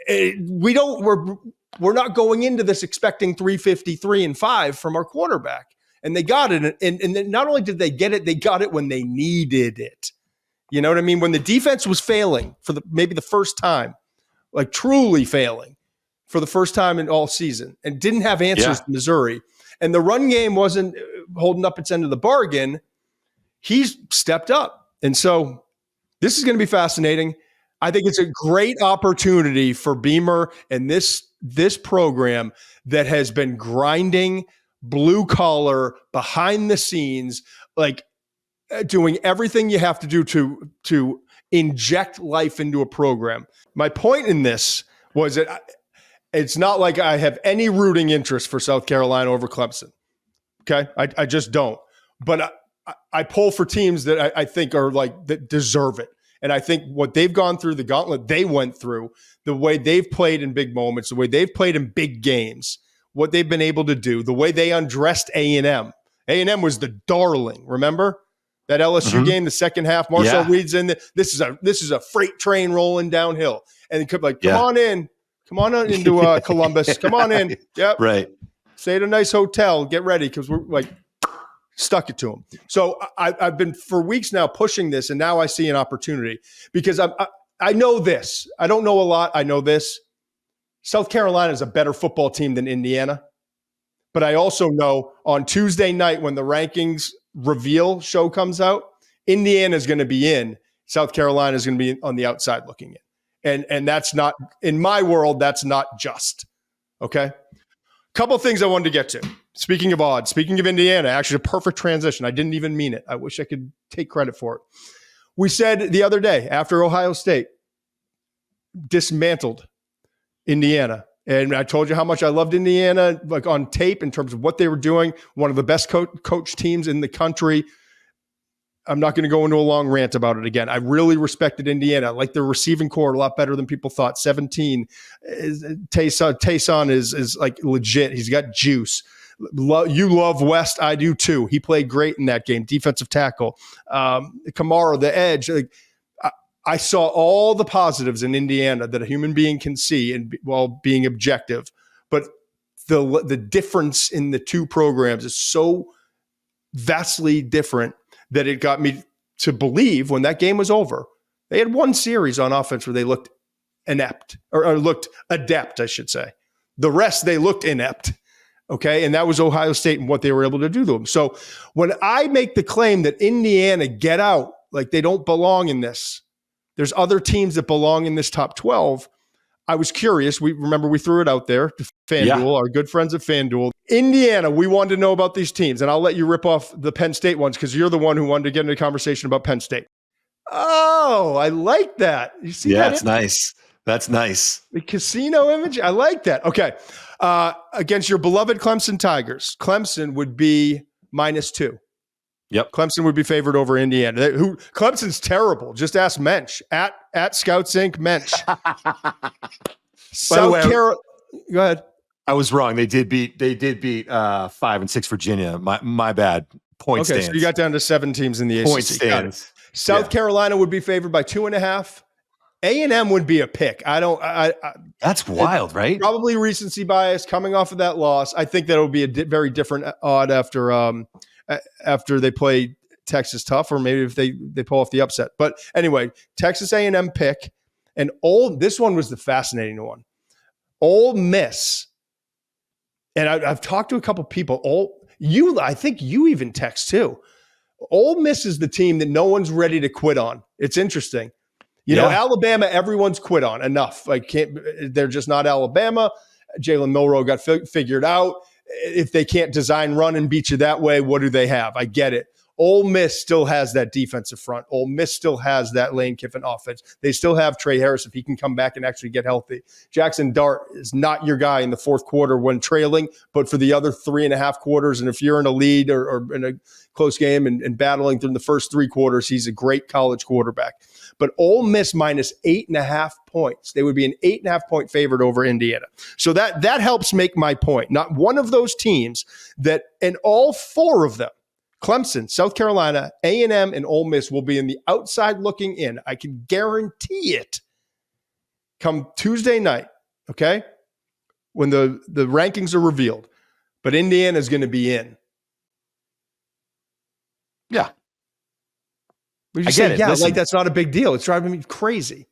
We're not going into this expecting 353 and 5 from our quarterback. And they got it. And not only did they get it, they got it when they needed it. You know what I mean? When the defense was failing for maybe the first time, like truly failing for the first time in all season, and didn't have answers to Missouri, and the run game wasn't holding up its end of the bargain, he's stepped up. And so this is going to be fascinating. I think it's a great opportunity for Beamer and this program that has been grinding blue collar, behind the scenes, like doing everything you have to do to inject life into a program. My point in this was that it's not like I have any rooting interest for South Carolina over Clemson. Okay. I just don't. But I pull for teams that I think are like that deserve it. And I think what they've gone through, the gauntlet they went through, the way they've played in big moments, the way they've played in big games, what they've been able to do, the way they undressed A&M. A&M was the darling, remember? That LSU game, the second half, Marshall Reed's in. This is a freight train rolling downhill. And it could like, come on into Columbus. Come on in. Yep. Right. Stay at a nice hotel. Get ready because we're like stuck it to them. So I've been for weeks now pushing this, and now I see an opportunity because I know this. I don't know a lot. I know this. South Carolina is a better football team than Indiana. But I also know on Tuesday night when the rankings reveal show comes out, Indiana is going to be in. South Carolina is going to be on the outside looking in. And that's not, in my world, that's not just. Okay? Couple things I wanted to get to. Speaking of odds, speaking of Indiana, actually a perfect transition. I didn't even mean it. I wish I could take credit for it. We said the other day, after Ohio State dismantled Indiana, and I told you how much I loved Indiana, like on tape in terms of what they were doing, one of the best coach teams in the country. I'm not going to go into a long rant about it again. I really respected Indiana. I like their receiving core a lot better than people thought. 17, Tayson is like legit. He's got juice. You love West. I do too. He played great in that game. Defensive tackle. Kamara, the edge. Like, I saw all the positives in Indiana that a human being can see and while being objective. But the difference in the two programs is so vastly different that it got me to believe when that game was over. They had one series on offense where they looked inept or looked adept, I should say. The rest, they looked inept. Okay. And that was Ohio State and what they were able to do to them. So when I make the claim that Indiana get out, like they don't belong in this, there's other teams that belong in this top 12. I was curious. We threw it out there to FanDuel, our good friends at FanDuel. Indiana, we wanted to know about these teams, and I'll let you rip off the Penn State ones because you're the one who wanted to get into a conversation about Penn State. Oh, I like that. You see that? Yeah, it's nice. That's nice. The casino image, I like that. Okay. Against your beloved Clemson Tigers, Clemson would be -2. Yep. Clemson would be favored over Indiana. Clemson's terrible. Just ask Muench at Scouts Inc. Muench. By the way, Go ahead. I was wrong. They did beat 5-6 Virginia. My bad. Point stands. So you got down to 7 teams in the Point ACC. stands. South Carolina would be favored by 2.5. A&M would be a pick. That's wild, right? Probably recency bias coming off of that loss. I think that will be a very different odd after they play Texas tough, or maybe if they pull off the upset. But anyway, Texas A&M pick, and this one was the fascinating one. Ole Miss, and I've talked to a couple people. I think you even text too. Ole Miss is the team that no one's ready to quit on. It's interesting. You know, Alabama, everyone's quit on enough. They're just not Alabama. Jalen Milroe got figured out. If they can't design, run, and beat you that way, what do they have? I get it. Ole Miss still has that defensive front. Ole Miss still has that Lane Kiffin offense. They still have Trey Harris if he can come back and actually get healthy. Jackson Dart is not your guy in the fourth quarter when trailing, but for the other 3.5 quarters, and if you're in a lead or in a close game and battling through the first 3 quarters, he's a great college quarterback. But Ole Miss minus 8.5 points. They would be an 8.5 point favorite over Indiana. So that helps make my point. Not one of those teams that, and all 4 of them, Clemson, South Carolina, A&M, and Ole Miss will be in the outside looking in. I can guarantee it come Tuesday night, okay, when the rankings are revealed. But Indiana is going to be in. Yeah. We just say, listen, like that's not a big deal. It's driving me crazy.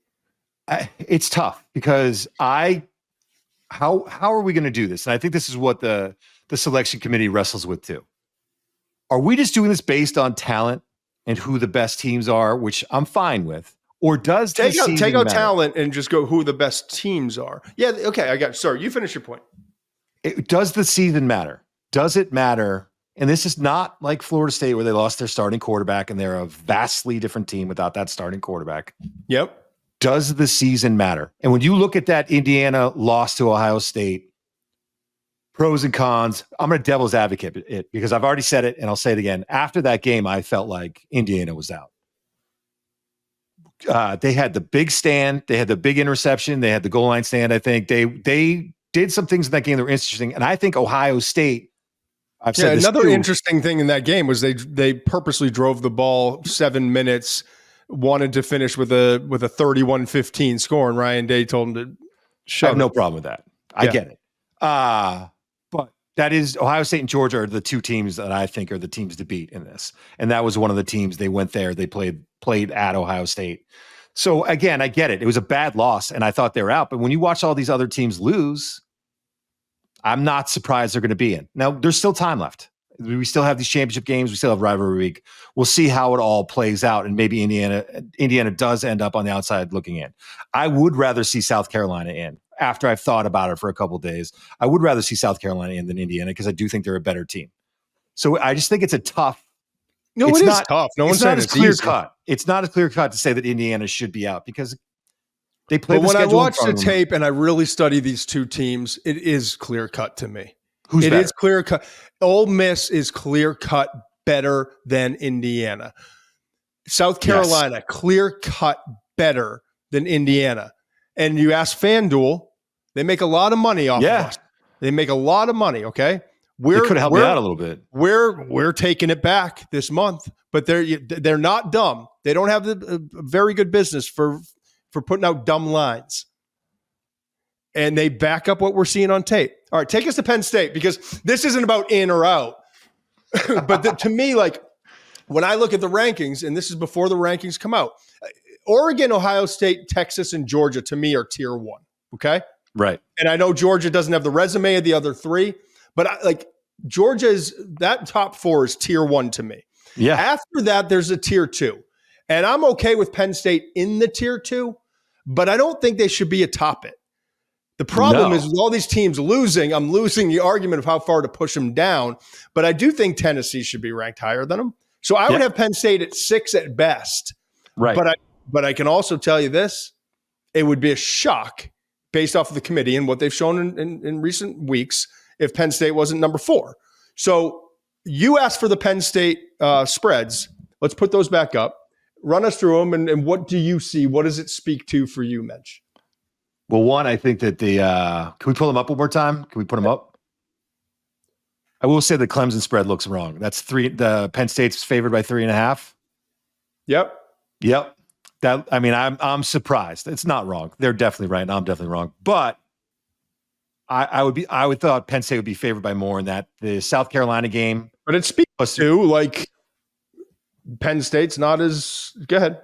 It's tough because how are we going to do this? And I think this is what the selection committee wrestles with too. Are we just doing this based on talent and who the best teams are, which I'm fine with? Or does take out talent and just go who the best teams are? Yeah, okay, I got you. Sorry, you finish your point. Does the season matter? Does it matter? And this is not like Florida State where they lost their starting quarterback and they're a vastly different team without that starting quarterback. Yep. Does the season matter? And when you look at that Indiana loss to Ohio State, pros and cons, I'm a devil's advocate it because I've already said it and I'll say it again. After that game, I felt like Indiana was out. They had the big stand. They had the big interception. They had the goal line stand. I think they did some things in that game that were interesting. And I think Ohio State, I've said this another too, interesting thing in that game was they purposely drove the ball 7 minutes, wanted to finish with a 31-15 score, and Ryan Day told him to shut I have no problem with that. I get it. But that is Ohio State and Georgia are the 2 teams that I think are the teams to beat in this. And that was one of the teams they went there. They played at Ohio State. So again, I get it. It was a bad loss and I thought they were out. But when you watch all these other teams lose, I'm not surprised they're going to be in. Now, there's still time left. We still have these championship games. We still have rivalry week. We'll see how it all plays out. And maybe Indiana does end up on the outside looking in. I would rather see South Carolina in. After I've thought about it for a couple of days, I would rather see South Carolina in than Indiana because I do think they're a better team. So I just think it's a tough. No, it is tough. No one's saying it's clear easy. cut. It's not as clear cut to say that Indiana should be out because they play. But when I watch the tape and I really study these 2 teams, it is clear cut to me. It is clear cut. Ole Miss is clear cut better than Indiana. South Carolina, clear cut better than Indiana. And you ask FanDuel, they make a lot of money off of us. They make a lot of money, okay? They could help me out a little bit. We're taking it back this month, but they're not dumb. They don't have a very good business for putting out dumb lines. And they back up what we're seeing on tape. All right, take us to Penn State because this isn't about in or out. But to me, like when I look at the rankings, and this is before the rankings come out, Oregon, Ohio State, Texas, and Georgia to me are tier 1. Okay. Right. And I know Georgia doesn't have the resume of the other 3, but Georgia's that top 4 is tier 1 to me. Yeah. After that, there's a tier 2. And I'm okay with Penn State in the tier 2, but I don't think they should be atop it. The problem is with all these teams losing, I'm losing the argument of how far to push them down. But I do think Tennessee should be ranked higher than them. So I would have Penn State at 6 at best. Right. But I can also tell you this, it would be a shock based off of the committee and what they've shown in recent weeks if Penn State wasn't number 4. So you asked for the Penn State spreads. Let's put those back up. Run us through them. And what do you see? What does it speak to for you, Muench? Well, one, I think that can we pull them up one more time? Can we put them up? I will say the Clemson spread looks wrong. That's the Penn State's favored by 3.5. Yep. I'm surprised. It's not wrong. They're definitely right, and I'm definitely wrong. But I would thought Penn State would be favored by more in that the South Carolina game. But it speaks to like Penn State's not as go ahead.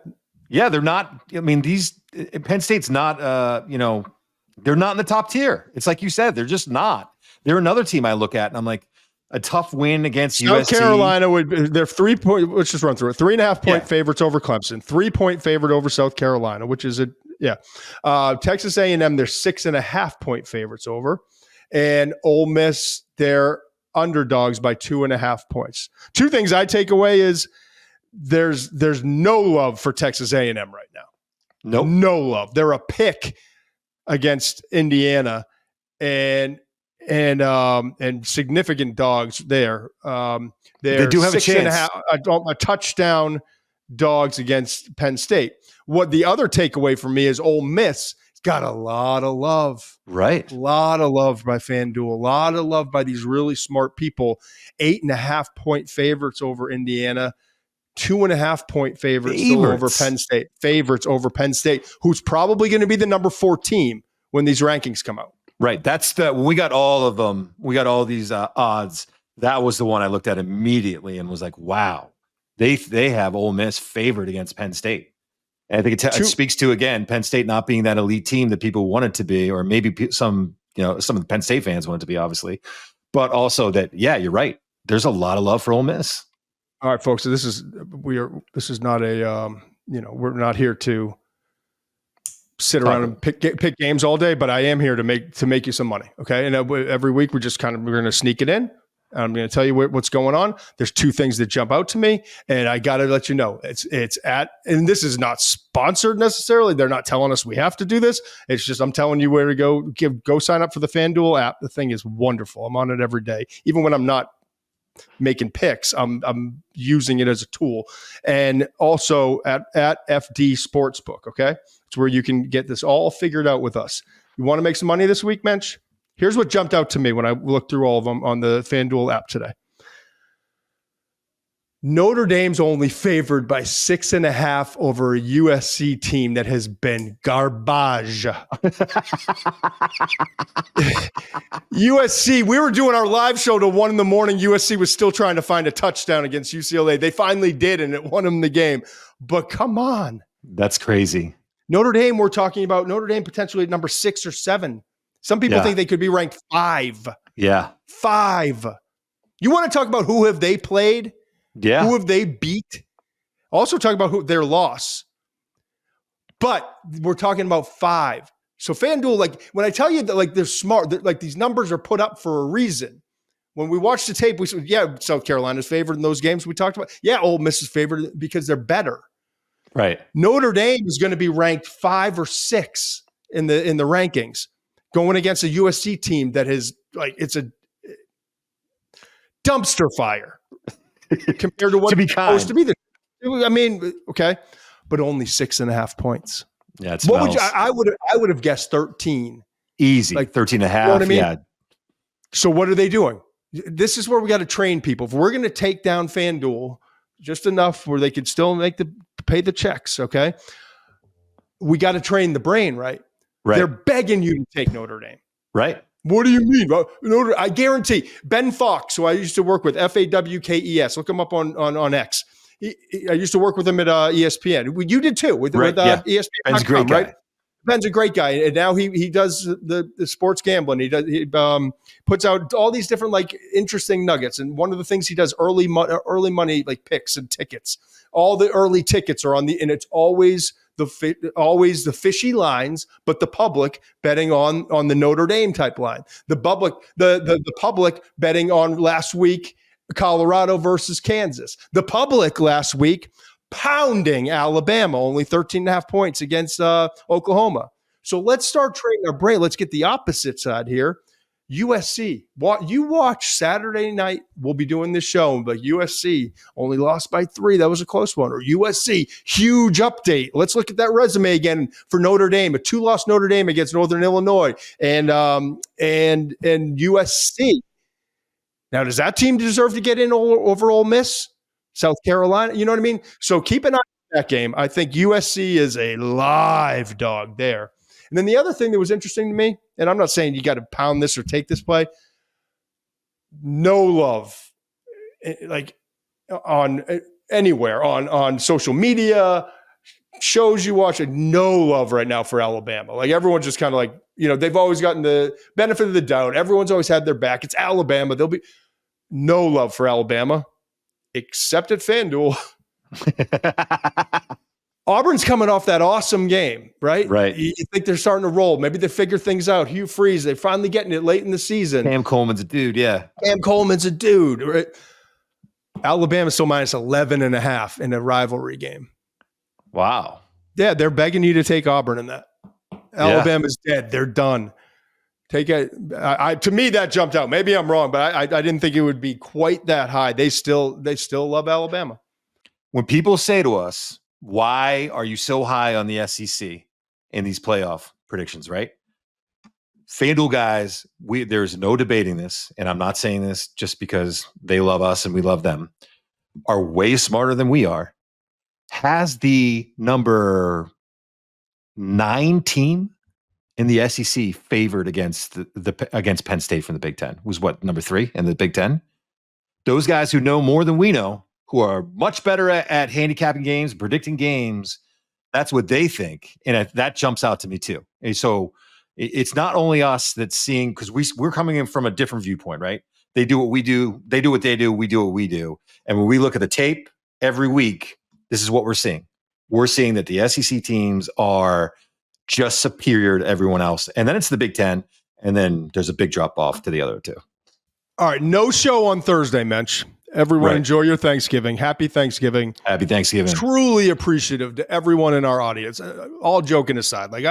Yeah, they're not. I mean, Penn State's not. They're not in the top tier. It's like you said, they're just not. They're another team I look at, and I'm like, a tough win against South USC. Carolina they're 3 point. Let's just run through it. 3.5 point favorites over Clemson. 3 point favorite over South Carolina, which is Texas A&M. They're 6.5 point favorites over, and Ole Miss they're underdogs by 2.5 points. Two things I take away is there's no love for Texas A&M right now. Nope. No love. They're a pick against Indiana, and significant dogs there. They do have a chance. A touchdown dogs against Penn State. What the other takeaway for me is Ole Miss got a lot of love. Right. A lot of love by FanDuel. A lot of love by these really smart people. 8.5 point favorites over Indiana. 2.5 point favorites over Penn State. Favorites over Penn State, who's probably going to be the number 4 team when these rankings come out. Right. That's when we got all of them. We got all these odds. That was the one I looked at immediately and was like, wow, they have Ole Miss favored against Penn State. And I think it speaks to, again, Penn State not being that elite team that people want it to be, or maybe some of the Penn State fans want it to be, obviously, but also that, yeah, you're right. There's a lot of love for Ole Miss. All right, folks. So this is not a, we're not here to sit around and pick games all day, but I am here to make you some money. Okay. And every week we're going to sneak it in. I'm going to tell you what's going on. There's 2 things that jump out to me, and I got to let you know and this is not sponsored necessarily. They're not telling us we have to do this. It's just, I'm telling you where to go. Go sign up for the FanDuel app. The thing is wonderful. I'm on it every day. Even when I'm not making picks, I'm using it as a tool. And also at FD Sportsbook. Okay. It's where you can get this all figured out with us. You want to make some money this week, Muench? Here's what jumped out to me when I looked through all of them on the FanDuel app today. Notre Dame's only favored by 6.5 over a USC team that has been garbage. USC, we were doing our live show till 1 a.m. USC was still trying to find a touchdown against UCLA. They finally did, and it won them the game. But come on. That's crazy. Notre Dame, we're talking about Notre Dame potentially at number 6 or 7. Some people think they could be ranked 5. Yeah. 5. You want to talk about who have they played? Yeah. Who have they beat? Also talk about their loss. But we're talking about 5. So FanDuel, like when I tell you that like they're smart, like these numbers are put up for a reason. When we watched the tape, we said, yeah, South Carolina's favored in those games we talked about. Yeah, Ole Miss is favored because they're better. Right. Notre Dame is going to be ranked 5 or 6 in the rankings, going against a USC team that is like it's a dumpster fire compared to what it's supposed to be. I mean, okay, but only 6.5 points. Yeah, what would you, I would have guessed 13. Easy, like 13.5. You know what I mean? Yeah. So what are they doing? This is where we got to train people. If we're going to take down FanDuel just enough where they could still pay the checks, okay? We got to train the brain, right? Right. They're begging you to take Notre Dame. Right. What do you mean? I guarantee Ben Fox, who I used to work with, Fawkes. Look him up on X. I used to work with him at ESPN. You did too with ESPN. Ben's a great guy. Right? Ben's a great guy, and now he does the sports gambling. He puts out all these different like interesting nuggets, and one of the things he does early money like picks and tickets. All the early tickets are and it's always the fishy lines, but the public betting on the Notre Dame type line. The public betting on last week Colorado versus Kansas. The public last week pounding Alabama, only 13.5 points against Oklahoma. So let's start trading our brain. Let's get the opposite side here. USC. You watch Saturday night. We'll be doing this show, but USC only lost by 3. That was a close one. Or USC, huge update. Let's look at that resume again for Notre Dame. A 2-loss Notre Dame against Northern Illinois and USC. Now, does that team deserve to get in over Ole Miss? South Carolina? You know what I mean? So keep an eye on that game. I think USC is a live dog there. And then the other thing that was interesting to me, and I'm not saying you got to pound this or take this play, no love, like on anywhere, on social media, shows you watch, no love right now for Alabama. Like everyone's just kind of like, they've always gotten the benefit of the doubt. Everyone's always had their back. It's Alabama. There'll be no love for Alabama, except at FanDuel. Auburn's coming off that awesome game, right? Right. You think they're starting to roll. Maybe they figure things out. Hugh Freeze, they're finally getting it late in the season. Cam Coleman's a dude, yeah. Cam Coleman's a dude, right? Alabama's still minus 11.5 in a rivalry game. Wow. Yeah, they're begging you to take Auburn in that. Alabama's dead. They're done. Take it. To me, that jumped out. Maybe I'm wrong, but I didn't think it would be quite that high. They still love Alabama. When people say to us, why are you so high on the SEC in these playoff predictions, right? FanDuel guys, there's no debating this, and I'm not saying this just because they love us and we love them, are way smarter than we are. Has the number 9 team in the SEC favored against against Penn State from the Big Ten? Was what, number 3 in the Big Ten? Those guys who know more than we know, who are much better at handicapping games, predicting games, that's what they think. And that jumps out to me too. And so it's not only us that's seeing, because we're coming in from a different viewpoint, right? They do what we do. They do what they do. We do what we do. And when we look at the tape every week, this is what we're seeing. We're seeing that the SEC teams are just superior to everyone else. And then it's the Big Ten. And then there's a big drop off to the other two. All right. No show on Thursday, Mensch. Everyone, Right. Enjoy your Thanksgiving. Happy Thanksgiving. Happy Thanksgiving. Truly appreciative to everyone in our audience. All joking aside, like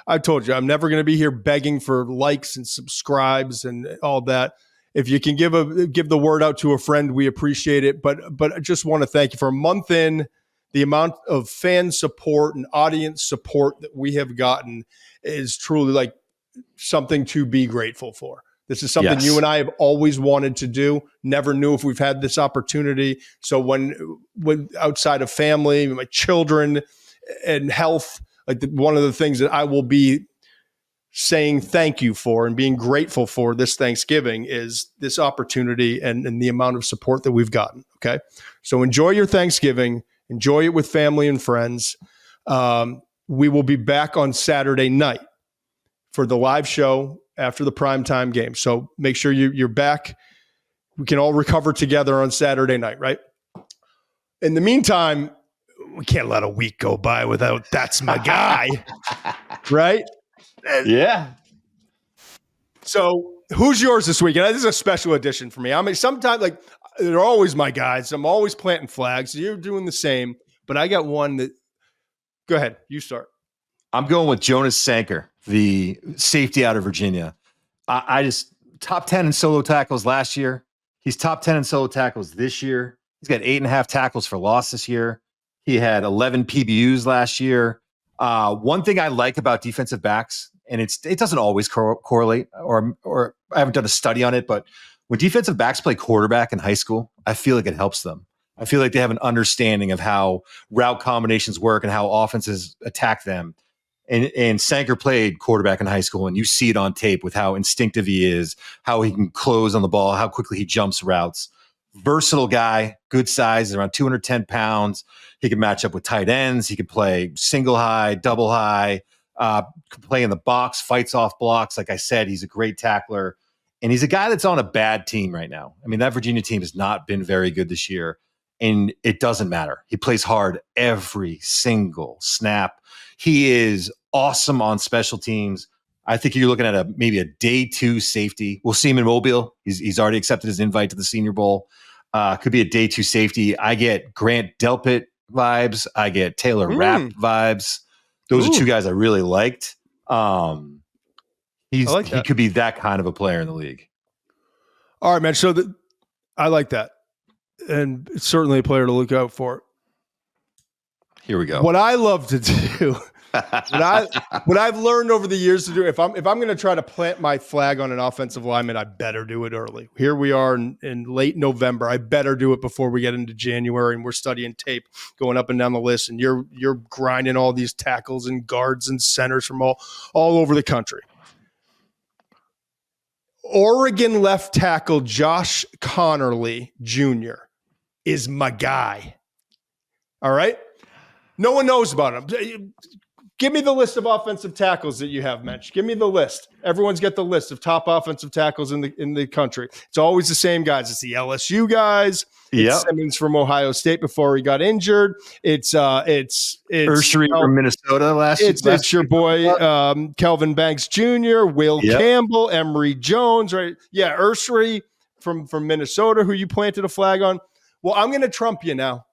I told you, I'm never going to be here begging for likes and subscribes and all that. If you can give the word out to a friend, we appreciate it. But I just want to thank you for a month in. The amount of fan support and audience support that we have gotten is truly like something to be grateful for. This is something you and I have always wanted to do. Never knew if we've had this opportunity. So when outside of family, my children and health, like one of the things that I will be saying thank you for and being grateful for this Thanksgiving is this opportunity and the amount of support that we've gotten. Okay. So enjoy your Thanksgiving, enjoy it with family and friends. We will be back on Saturday night for the live show after the primetime game. So make sure you're back. We can all recover together on Saturday night, right? In the meantime, we can't let a week go by without That's My Guy, right? Yeah. So who's yours this weekend? This is a special edition for me. I mean, sometimes like they're always my guys. I'm always planting flags. You're doing the same, but I got one that. Go ahead, you start. I'm going with Jonas Sanker, the safety out of Virginia. I just top 10 in solo tackles last year. He's top 10 in solo tackles this year. He's got 8.5 tackles for loss this year. He had 11 PBUs last year. One thing I like about defensive backs, and it doesn't always correlate, or I haven't done a study on it, but when defensive backs play quarterback in high school, I feel like it helps them. I feel like they have an understanding of how route combinations work and how offenses attack them. And Sanker played quarterback in high school, and you see it on tape with how instinctive he is, how he can close on the ball, how quickly he jumps routes. Versatile guy, good size, around 210 pounds. He can match up with tight ends. He can play single high, double high, can play in the box, fights off blocks. Like I said, he's a great tackler. And he's a guy that's on a bad team right now. I mean, that Virginia team has not been very good this year. And it doesn't matter. He plays hard every single snap. He is awesome on special teams. I think you're looking at maybe a day 2 safety. We'll see him in Mobile. He's already accepted his invite to the Senior Bowl. Could be a day 2 safety. I get Grant Delpit vibes. I get Taylor Rapp vibes. Those are 2 guys I really liked. He like that. could be that kind of a player in the league. All right, man. So I like that. And it's certainly a player to look out for. Here we go. What I love to do, what I've learned over the years to do, if I'm going to try to plant my flag on an offensive lineman, I better do it early. Here we are in late November. I better do it before we get into January and we're studying tape, going up and down the list, and you're grinding all these tackles and guards and centers from all over the country. Oregon left tackle Josh Conerly Jr. is my guy. All right? No one knows about him. Give me the list of offensive tackles that you have, Muench. Give me the list. Everyone's got the list of top offensive tackles in the country. It's always the same guys. It's the LSU guys. It's Simmons from Ohio State before he got injured. It's Urshery from Minnesota last year. It's your boy Kelvin Banks Jr., Will Campbell, Emory Jones, right? Yeah, Urshery from Minnesota, who you planted a flag on. Well, I'm going to trump you now.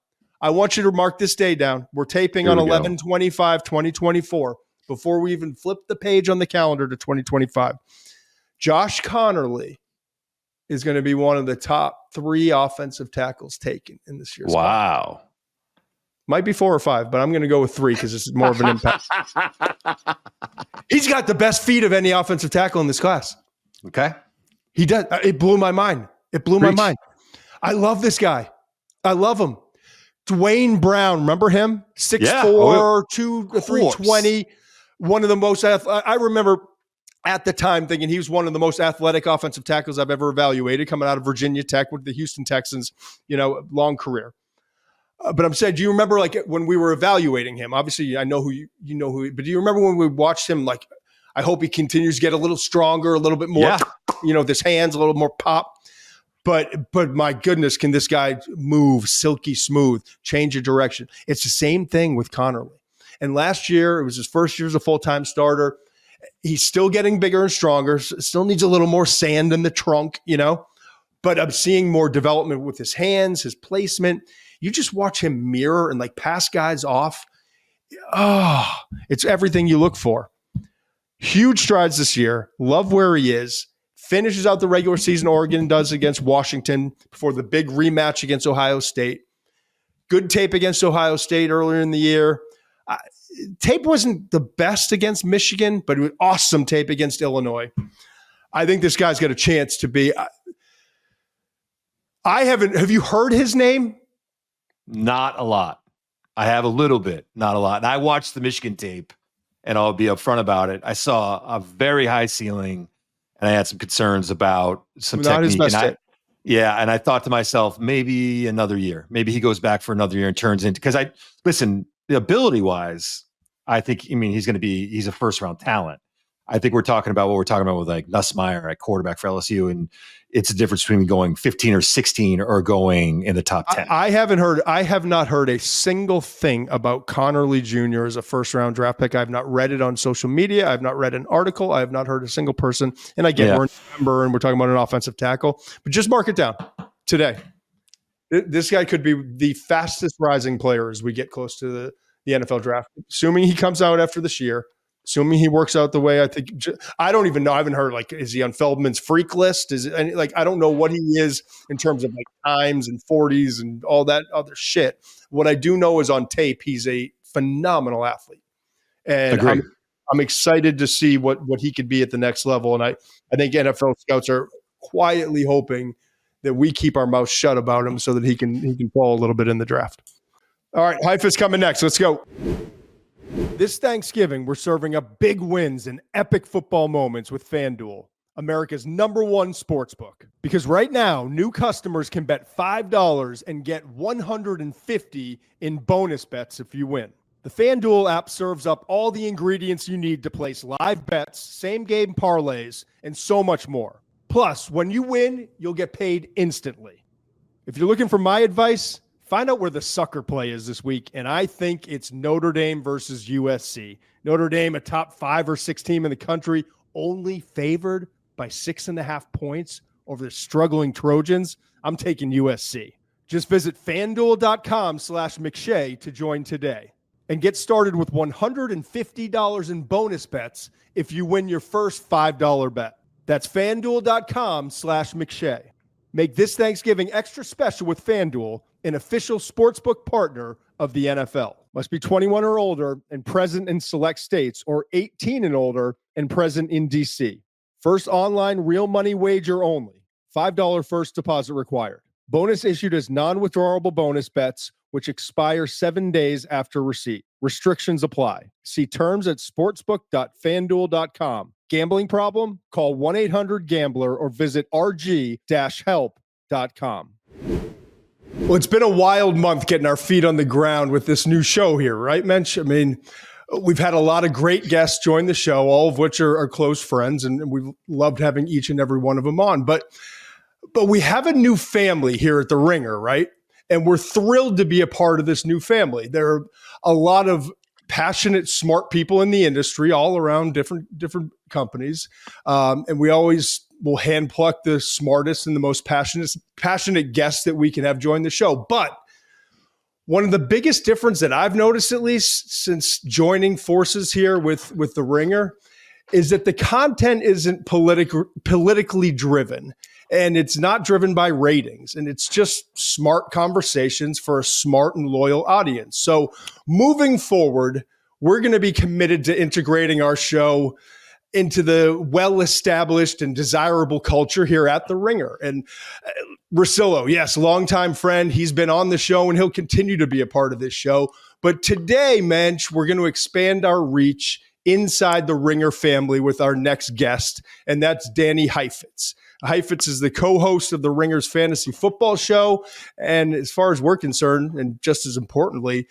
I want you to mark this day down. We're taping on 11/25/2024 before we even flip the page on the calendar to 2025. Josh Conerly is going to be one of the top 3 offensive tackles taken in this year's Wow. class. Might be 4 or 5, but I'm going to go with 3 because this is more of an impact. He's got the best feet of any offensive tackle in this class. Okay. He does. It blew my mind. My mind. I love this guy. I love him. Dwayne Brown, remember him? 6'4", 320. One of the most I remember at the time thinking he was one of the most athletic offensive tackles I've ever evaluated, coming out of Virginia Tech with the Houston Texans, long career. But I'm saying, do you remember like when we were evaluating him? Obviously, I know who you know who, but do you remember when we watched him? Like, I hope he continues to get a little stronger, a little bit more, with his hands, a little more pop. But my goodness, can this guy move silky smooth, change of direction? It's the same thing with Conerly. And last year, it was his first year as a full-time starter. He's still getting bigger and stronger. Still needs a little more sand in the trunk, But I'm seeing more development with his hands, his placement. You just watch him mirror and like pass guys off. Oh, it's everything you look for. Huge strides this year. Love where he is. Finishes out the regular season Oregon does against Washington before the big rematch against Ohio State. Good tape against Ohio State earlier in the year. Tape wasn't the best against Michigan, but it was awesome tape against Illinois. I think this guy's got a chance to be. Have you heard his name? Not a lot. I have a little bit, not a lot. And I watched the Michigan tape, and I'll be upfront about it. I saw a very high ceiling, and I had some concerns about some technique. And I thought to myself, maybe another year. Maybe he goes back for another year and turns into, because the ability wise, he's a first round talent. I think we're talking about what we're talking about with like Nussmeier at quarterback for LSU. And it's a difference between going 15 or 16 or going in the top 10. I have not heard a single thing about Conerly Jr. as a first round draft pick. I've not read it on social media. I've not read an article. I have not heard a single person. And again, we're in November and we're talking about an offensive tackle, but just mark it down today. This guy could be the fastest rising player as we get close to the NFL draft, assuming he comes out after this year. Assuming he works out the way I think. I don't even know. I haven't heard, like, is he on Feldman's freak list? Is it, like, I don't know what he is in terms of like times and 40s and all that other shit. What I do know is on tape, he's a phenomenal athlete. And I'm excited to see what he could be at the next level. And I think NFL scouts are quietly hoping that we keep our mouth shut about him so that he can fall a little bit in the draft. All right, Heifetz coming next. Let's go. This Thanksgiving, we're serving up big wins and epic football moments with FanDuel, America's #1 sportsbook. Because right now, new customers can bet $5 and get $150 in bonus bets if you win. The FanDuel app serves up all the ingredients you need to place live bets, same-game parlays, and so much more. Plus, when you win, you'll get paid instantly. If you're looking for my advice, find out where the sucker play is this week, and I think it's Notre Dame versus USC. Notre Dame, a top 5 or 6 team in the country, only favored by 6.5 points over the struggling Trojans. I'm taking USC. Just visit FanDuel.com/McShay to join today. and get started with $150 in bonus bets if you win your first $5 bet. That's FanDuel.com/McShay. Make this Thanksgiving extra special with FanDuel, an official sportsbook partner of the NFL. Must be 21 or older and present in select states, or 18 and older and present in D.C. First online real money wager only. $5 first deposit required. Bonus issued as non-withdrawable bonus bets, which expire 7 days after receipt. Restrictions apply. See terms at sportsbook.fanduel.com. Gambling problem? Call 1-800-GAMBLER or visit rg-help.com. Well, it's been a wild month getting our feet on the ground with this new show here, right, Muench? I mean, we've had a lot of great guests join the show, all of which are close friends, and we've loved having each and every one of them on. But we have a new family here at The Ringer, right? And we're thrilled to be a part of this new family. There are a lot of passionate, smart people in the industry all around different companies. And we always will hand pluck the smartest and the most passionate guests that we can have join the show. But one of the biggest difference that I've noticed, at least since joining forces here with The Ringer, is that the content isn't politically driven. And it's not driven by ratings, and it's just smart conversations for a smart and loyal audience. So moving forward, we're going to be committed to integrating our show into the well-established and desirable culture here at The Ringer. And Russillo, yes, longtime friend. He's been on the show, and he'll continue to be a part of this show. But today, Muench, we're going to expand our reach inside the Ringer family with our next guest, and that's Danny Heifetz. Heifetz is the co-host of the Ringer's fantasy football show. And as far as we're concerned, and just as importantly,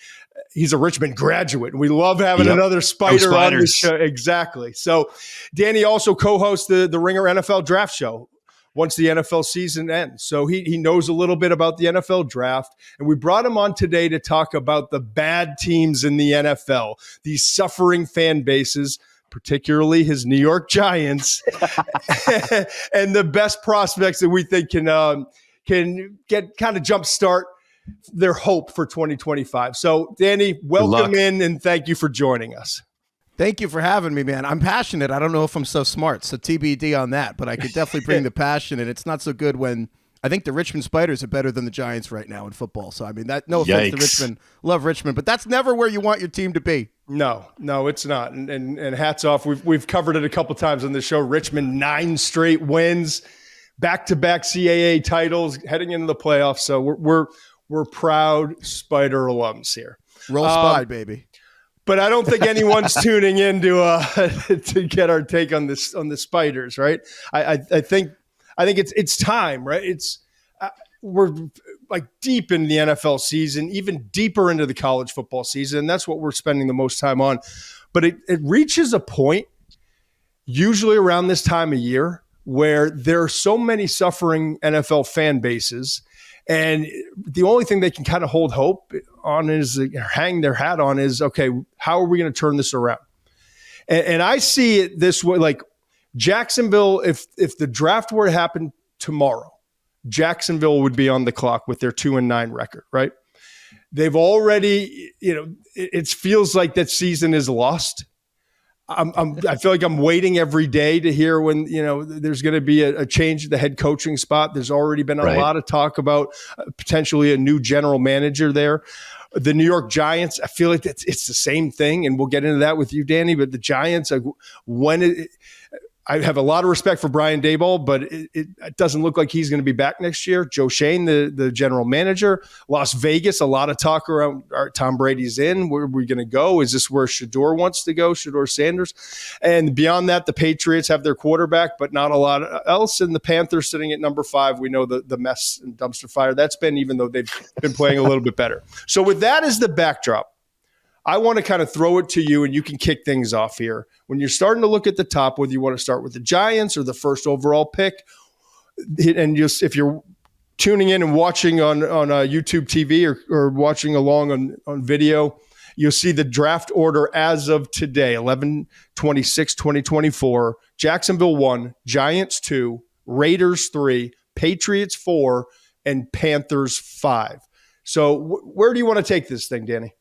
he's a Richmond graduate. We love having another Spider on the show. Exactly. So Danny also co-hosts the Ringer NFL draft show once the NFL season ends. So he knows a little bit about the NFL draft. And we brought him on today to talk about the bad teams in the NFL, these suffering fan bases, particularly his New York Giants, and the best prospects that we think can get kind of jumpstart their hope for 2025. So, Danny, welcome in, and thank you for joining us. Thank you for having me, man. I'm passionate. I don't know if I'm so smart, so TBD on that, but I could definitely bring the passion, and it's not so good when I think the Richmond Spiders are better than the Giants right now in football. So, I mean, that no offense to Richmond. Love Richmond, but that's never where you want your team to be. No, it's not. And hats off. We've covered it a couple times on the show. Richmond, 9 straight wins, back-to-back CAA titles, heading into the playoffs. So we're proud Spider alums here. Roll Spide, baby. But I don't think anyone's tuning in to get our take on the Spiders, right? I think it's time, right? We're like deep in the NFL season, even deeper into the college football season. And that's what we're spending the most time on. But it reaches a point, usually around this time of year, where there are so many suffering NFL fan bases. And the only thing they can kind of hold hope on is, hang their hat on is, okay, how are we going to turn this around? And I see it this way, like Jacksonville, if the draft were to happen tomorrow, Jacksonville would be on the clock with their 2-9 record, right? They've already, it feels like that season is lost. I feel like I'm waiting every day to hear when, there's going to be a change at the head coaching spot. There's already been a lot of talk about potentially a new general manager there. The New York Giants, I feel like it's the same thing, and we'll get into that with you, Danny. But the Giants, I have a lot of respect for Brian Daboll, but it doesn't look like he's going to be back next year. Joe Shane, the general manager. Las Vegas, a lot of talk around Tom Brady's in. Where are we going to go? Is this where Shedeur wants to go, Shedeur Sanders? And beyond that, the Patriots have their quarterback, but not a lot else. And the Panthers sitting at number 5. We know the mess and dumpster fire that's been, even though they've been playing a little bit better. So with that as the backdrop, I want to kind of throw it to you, and you can kick things off here. When you're starting to look at the top, whether you want to start with the Giants or the first overall pick, and just if you're tuning in and watching on YouTube TV or watching along on video, you'll see the draft order as of today, 11/26/2024. Jacksonville 1, Giants 2, Raiders 3, Patriots 4, and Panthers 5. So where do you want to take this thing, Danny?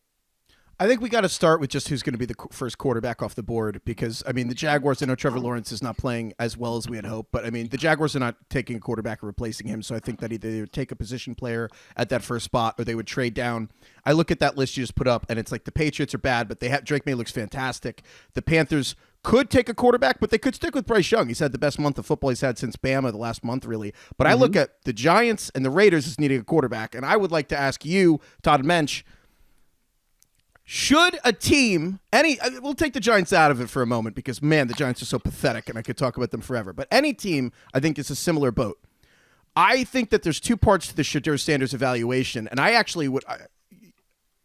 I think we got to start with just who's going to be the first quarterback off the board because, I mean, the Jaguars, I know Trevor Lawrence is not playing as well as we had hoped, but, I mean, the Jaguars are not taking a quarterback or replacing him, so I think that either they would take a position player at that first spot or they would trade down. I look at that list you just put up, and it's like the Patriots are bad, but they have Drake May looks fantastic. The Panthers could take a quarterback, but they could stick with Bryce Young. He's had the best month of football he's had since Bama the last month, really. But I look at the Giants and the Raiders as needing a quarterback, and I would like to ask you, Todd and Muench, should a team, we'll take the Giants out of it for a moment because, man, the Giants are so pathetic and I could talk about them forever. But any team, I think, is a similar boat. I think that there's two parts to the Shedeur Sanders evaluation, and I actually would.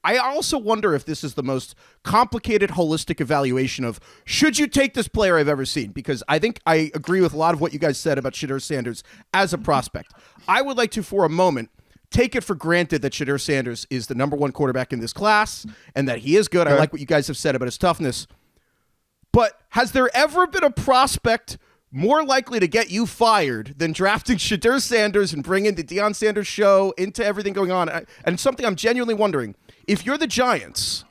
I also wonder if this is the most complicated, holistic evaluation of should you take this player I've ever seen, because I think I agree with a lot of what you guys said about Shedeur Sanders as a prospect. I would like to, for a moment, take it for granted that Shedeur Sanders is the number one quarterback in this class and that he is good. I like what you guys have said about his toughness. But has there ever been a prospect more likely to get you fired than drafting Shedeur Sanders and bringing the Deion Sanders show into everything going on? And something I'm genuinely wondering, if you're the Giants,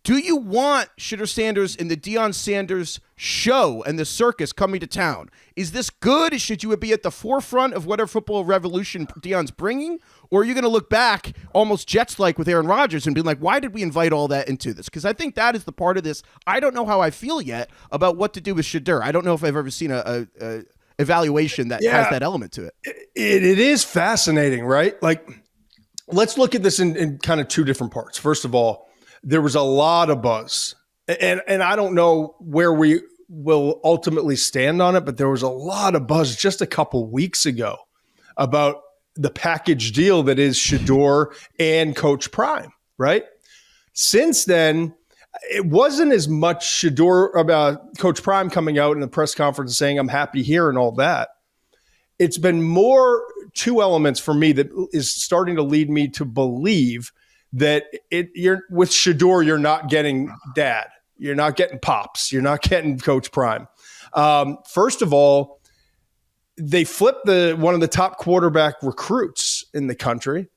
do you want Shedeur Sanders in the Deion Sanders show and the circus coming to town? Is this good? Should you be at the forefront of whatever football revolution Deion's bringing? Or are you going to look back almost Jets-like with Aaron Rodgers and be like, why did we invite all that into this? Because I think that is the part of this. I don't know how I feel yet about what to do with Shedeur. I don't know if I've ever seen a evaluation that has that element to it. It is fascinating, right? Like, let's look at this in kind of two different parts. First of all, there was a lot of buzz, and I don't know where we will ultimately stand on it, but there was a lot of buzz just a couple weeks ago about the package deal that is Shedeur and Coach Prime, right? Since then, it wasn't as much Shedeur about Coach Prime coming out in the press conference and saying, I'm happy here and all that. It's been more two elements for me that is starting to lead me to believe that you're with Shedeur, you're not getting dad. You're not getting pops. You're not getting Coach Prime. First of all, they flipped one of the top quarterback recruits in the country.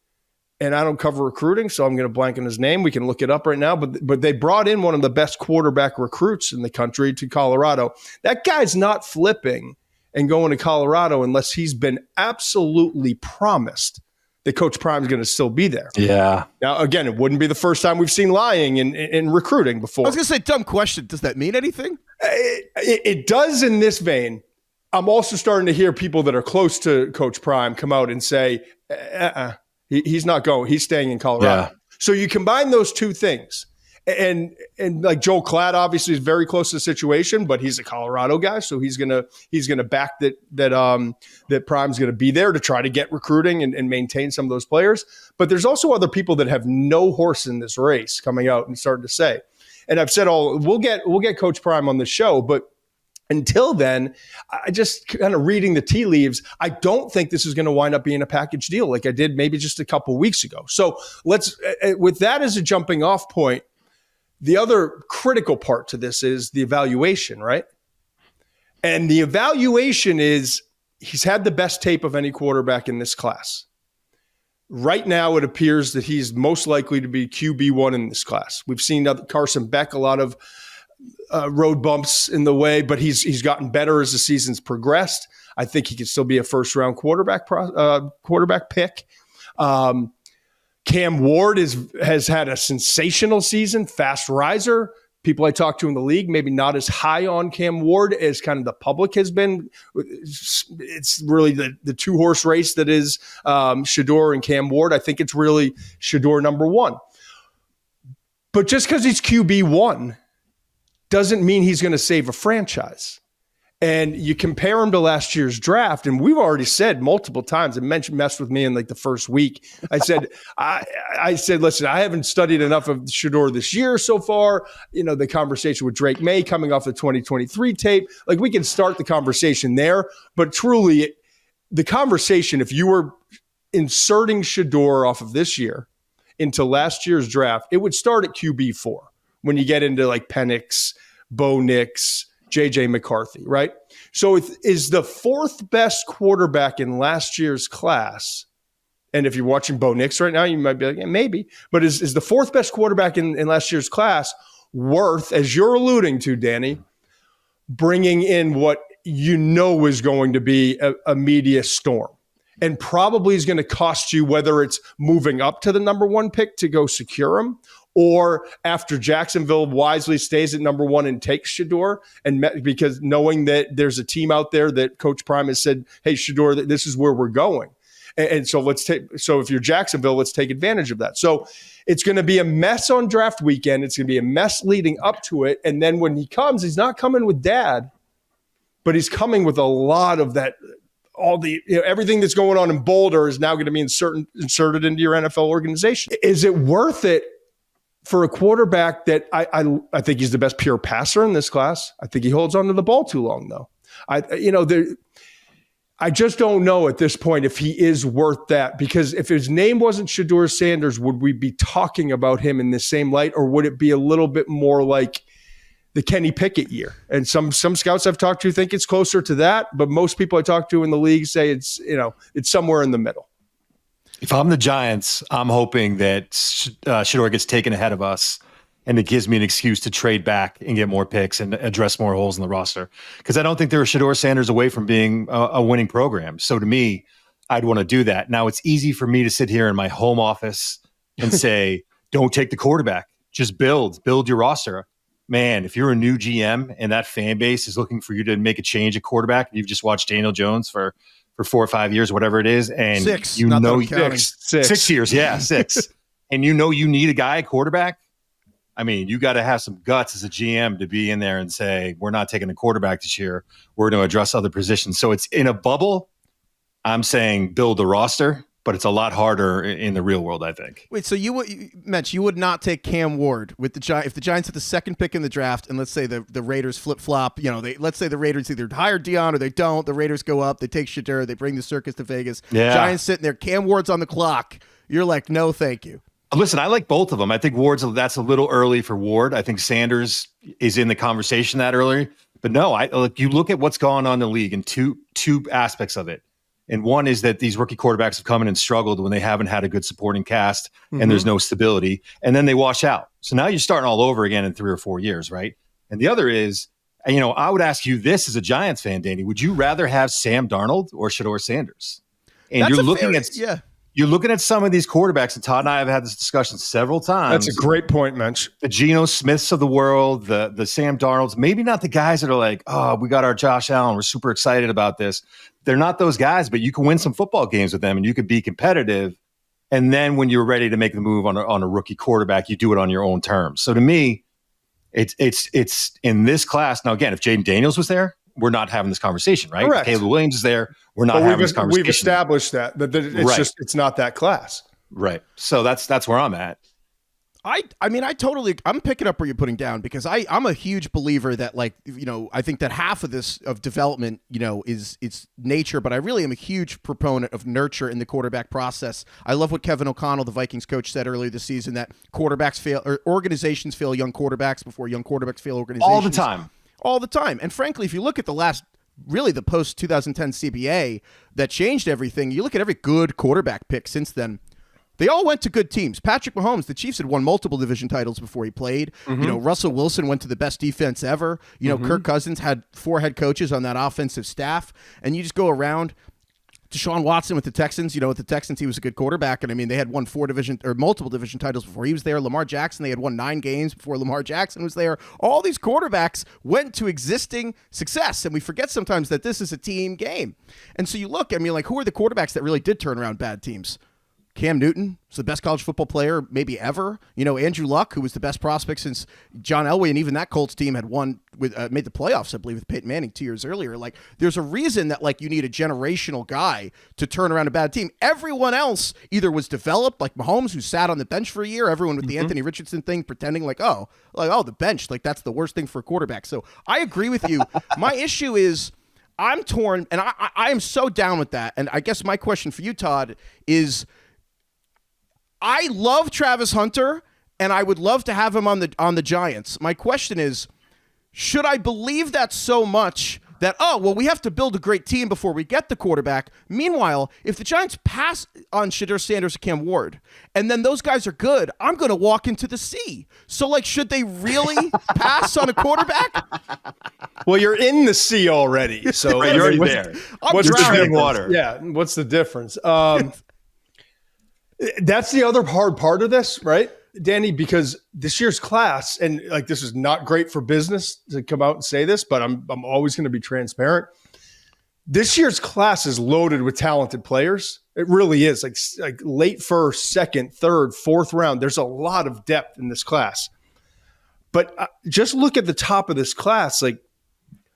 And I don't cover recruiting, so I'm going to blank on his name. We can look it up right now. But they brought in one of the best quarterback recruits in the country to Colorado. That guy's not flipping and going to Colorado unless he's been absolutely promised that Coach Prime is going to still be there. Yeah. Now, again, it wouldn't be the first time we've seen lying in recruiting before. I was going to say, dumb question. Does that mean anything? It does in this vein. I'm also starting to hear people that are close to Coach Prime come out and say, he's not going. He's staying in Colorado. Yeah. So you combine those two things. And like Joel Klatt obviously is very close to the situation, but he's a Colorado guy, so he's gonna back that Prime's gonna be there to try to get recruiting and maintain some of those players. But there's also other people that have no horse in this race coming out and starting to say. And I've said we'll get Coach Prime on the show, but until then, I just kind of reading the tea leaves. I don't think this is going to wind up being a package deal like I did maybe just a couple weeks ago. So let's, with that as a jumping off point. The other critical part to this is the evaluation, right? And the evaluation is he's had the best tape of any quarterback in this class. Right now, it appears that he's most likely to be QB1 in this class. We've seen Carson Beck, a lot of road bumps in the way, but he's gotten better as the season's progressed. I think he could still be a first-round quarterback pick. Cam Ward has had a sensational season, fast riser. People I talk to in the league, maybe not as high on Cam Ward as kind of the public has been. It's really the two-horse race that is Shedeur and Cam Ward. I think it's really Shedeur number one. But just because he's QB1 doesn't mean he's going to save a franchise. And you compare him to last year's draft, and we've already said multiple times, and messed with me in like the first week. I said, I said, listen, I haven't studied enough of Shedeur this year so far. You know, the conversation with Drake May coming off the 2023 tape, like we can start the conversation there. But truly, the conversation, if you were inserting Shedeur off of this year into last year's draft, it would start at QB4 when you get into like Penix, Bo Nix, J.J. McCarthy, right? So is the fourth best quarterback in last year's class And if you're watching Bo Nix right now, you might be like, yeah, maybe. But is the fourth best quarterback in last year's class worth, as you're alluding to, Danny, bringing in what you know is going to be a media storm? And probably is going to cost you, whether it's moving up to the number one pick to go secure him, or after Jacksonville wisely stays at number one and takes Shedeur, because knowing that there's a team out there that Coach Prime has said, hey, Shedeur, this is where we're going. And so if you're Jacksonville, let's take advantage of that. So it's going to be a mess on draft weekend. It's going to be a mess leading up to it. And then when he comes, he's not coming with dad, but he's coming with a lot of that. Everything that's going on in Boulder is now going to be inserted into your NFL organization. Is it worth it for a quarterback that I think he's the best pure passer in this class? I think he holds onto the ball too long, though. I just don't know at this point if he is worth that, because if his name wasn't Shedeur Sanders, would we be talking about him in the same light, or would it be a little bit more like the Kenny Pickett year? And some scouts I've talked to think it's closer to that, but most people I talk to in the league say it's somewhere in the middle. If I'm the Giants, I'm hoping that Shedeur gets taken ahead of us, and it gives me an excuse to trade back and get more picks and address more holes in the roster. Because I don't think there are Shedeur Sanders away from being a winning program. So to me, I'd want to do that. Now, it's easy for me to sit here in my home office and say, don't take the quarterback. Just build your roster. Man, if you're a new GM and that fan base is looking for you to make a change at quarterback, and you've just watched Daniel Jones for 4 or 5 years, whatever it is, and six 6 years, yeah, 6, and you need a guy at quarterback. I mean, you got to have some guts as a GM to be in there and say, we're not taking a quarterback this year. We're going to address other positions. So it's in a bubble. I'm saying build the roster, but it's a lot harder in the real world, I think. Wait, so you would not take Cam Ward with the Giants if the Giants had the second pick in the draft, and let's say the Raiders flip flop. Let's say the Raiders either hire Dion or they don't. The Raiders go up, they take Shedeur, they bring the circus to Vegas. Yeah. Giants sitting there, Cam Ward's on the clock. You're like, no, thank you. Listen, I like both of them. I think that's a little early for Ward. I think Sanders is in the conversation that early. But no, you look at what's going on in the league and two aspects of it. And one is that these rookie quarterbacks have come in and struggled when they haven't had a good supporting cast and there's no stability. And then they wash out. So now you're starting all over again in 3 or 4 years, right? And the other is, I would ask you this as a Giants fan, Danny. Would you rather have Sam Darnold or Shedeur Sanders? And you're looking at some of these quarterbacks, and Todd and I have had this discussion several times. That's a great point, Muench. The Geno Smiths of the world, the Sam Darnolds, maybe not the guys that are like, oh, we got our Josh Allen, we're super excited about this. They're not those guys, but you can win some football games with them, and you could be competitive. And then when you're ready to make the move on a rookie quarterback, you do it on your own terms. So to me, it's in this class. Now, again, if Jaden Daniels was there, we're not having this conversation, right? Correct. If Caleb Williams is there, we're not having this conversation. We've established that it's it's not that class. Right. So that's where I'm at. I'm picking up where you're putting down, because I'm a huge believer that, I think that half of this of development, is it's nature, but I really am a huge proponent of nurture in the quarterback process. I love what Kevin O'Connell, the Vikings coach, said earlier this season, that quarterbacks fail, or organizations fail young quarterbacks before young quarterbacks fail organizations. All the time. And frankly, if you look at the post 2010 CBA that changed everything, you look at every good quarterback pick since then, they all went to good teams. Patrick Mahomes, the Chiefs had won multiple division titles before he played. Russell Wilson went to the best defense ever. Kirk Cousins had 4 head coaches on that offensive staff. And you just go around. Deshaun Watson with the Texans, with the Texans, he was a good quarterback. And they had won multiple division titles before he was there. Lamar Jackson, they had won 9 games before Lamar Jackson was there. All these quarterbacks went to existing success. And we forget sometimes that this is a team game. And so you look, who are the quarterbacks that really did turn around bad teams? Cam Newton was the best college football player maybe ever. Andrew Luck, who was the best prospect since John Elway, and even that Colts team had won made the playoffs, I believe, with Peyton Manning 2 years earlier. There's a reason that you need a generational guy to turn around a bad team. Everyone else either was developed, like Mahomes, who sat on the bench for a year. Everyone with the Anthony Richardson thing, pretending the bench, that's the worst thing for a quarterback. So I agree with you. My issue is, I'm torn, and I am so down with that. And I guess my question for you, Todd, is, I love Travis Hunter, and I would love to have him on the Giants. My question is, should I believe that so much that, we have to build a great team before we get the quarterback. Meanwhile, if the Giants pass on Shedeur Sanders and Cam Ward, and then those guys are good, I'm going to walk into the sea. So, should they really pass on a quarterback? Well, you're in the sea already. So you're already there. What's you're drowning water. Yeah. What's the difference? That's the other hard part of this, right, Danny? Because this year's class, and this is not great for business to come out and say this, but I'm always going to be transparent. This year's class is loaded with talented players. It really is. Like late first, second, third, fourth round. There's a lot of depth in this class. But just look at the top of this class.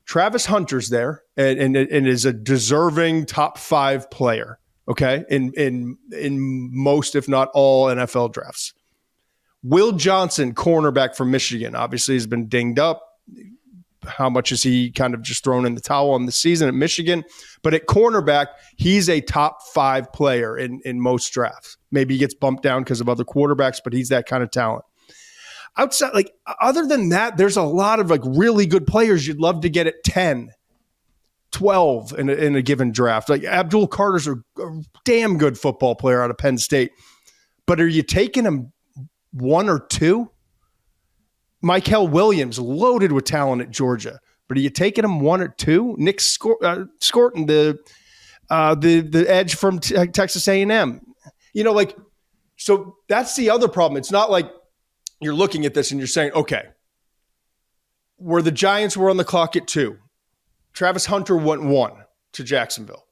Travis Hunter's there and is a deserving top 5 player. Okay, in most, if not all, NFL drafts. Will Johnson, cornerback from Michigan, obviously has been dinged up. How much is he kind of just thrown in the towel on the season at Michigan? But at cornerback, he's a top 5 player in most drafts. Maybe he gets bumped down because of other quarterbacks, but he's that kind of talent. Outside, other than that, there's a lot of really good players you'd love to get at 10. 12 in a given draft. Abdul Carter's a damn good football player out of Penn State. But are you taking him 1 or 2? Michael Williams, loaded with talent at Georgia. But are you taking him 1 or 2? Nick Scorton, the edge from Texas A&M. So that's the other problem. It's not like you're looking at this and you're saying, okay, where the Giants were on the clock at 2. Travis Hunter went 1 to Jacksonville.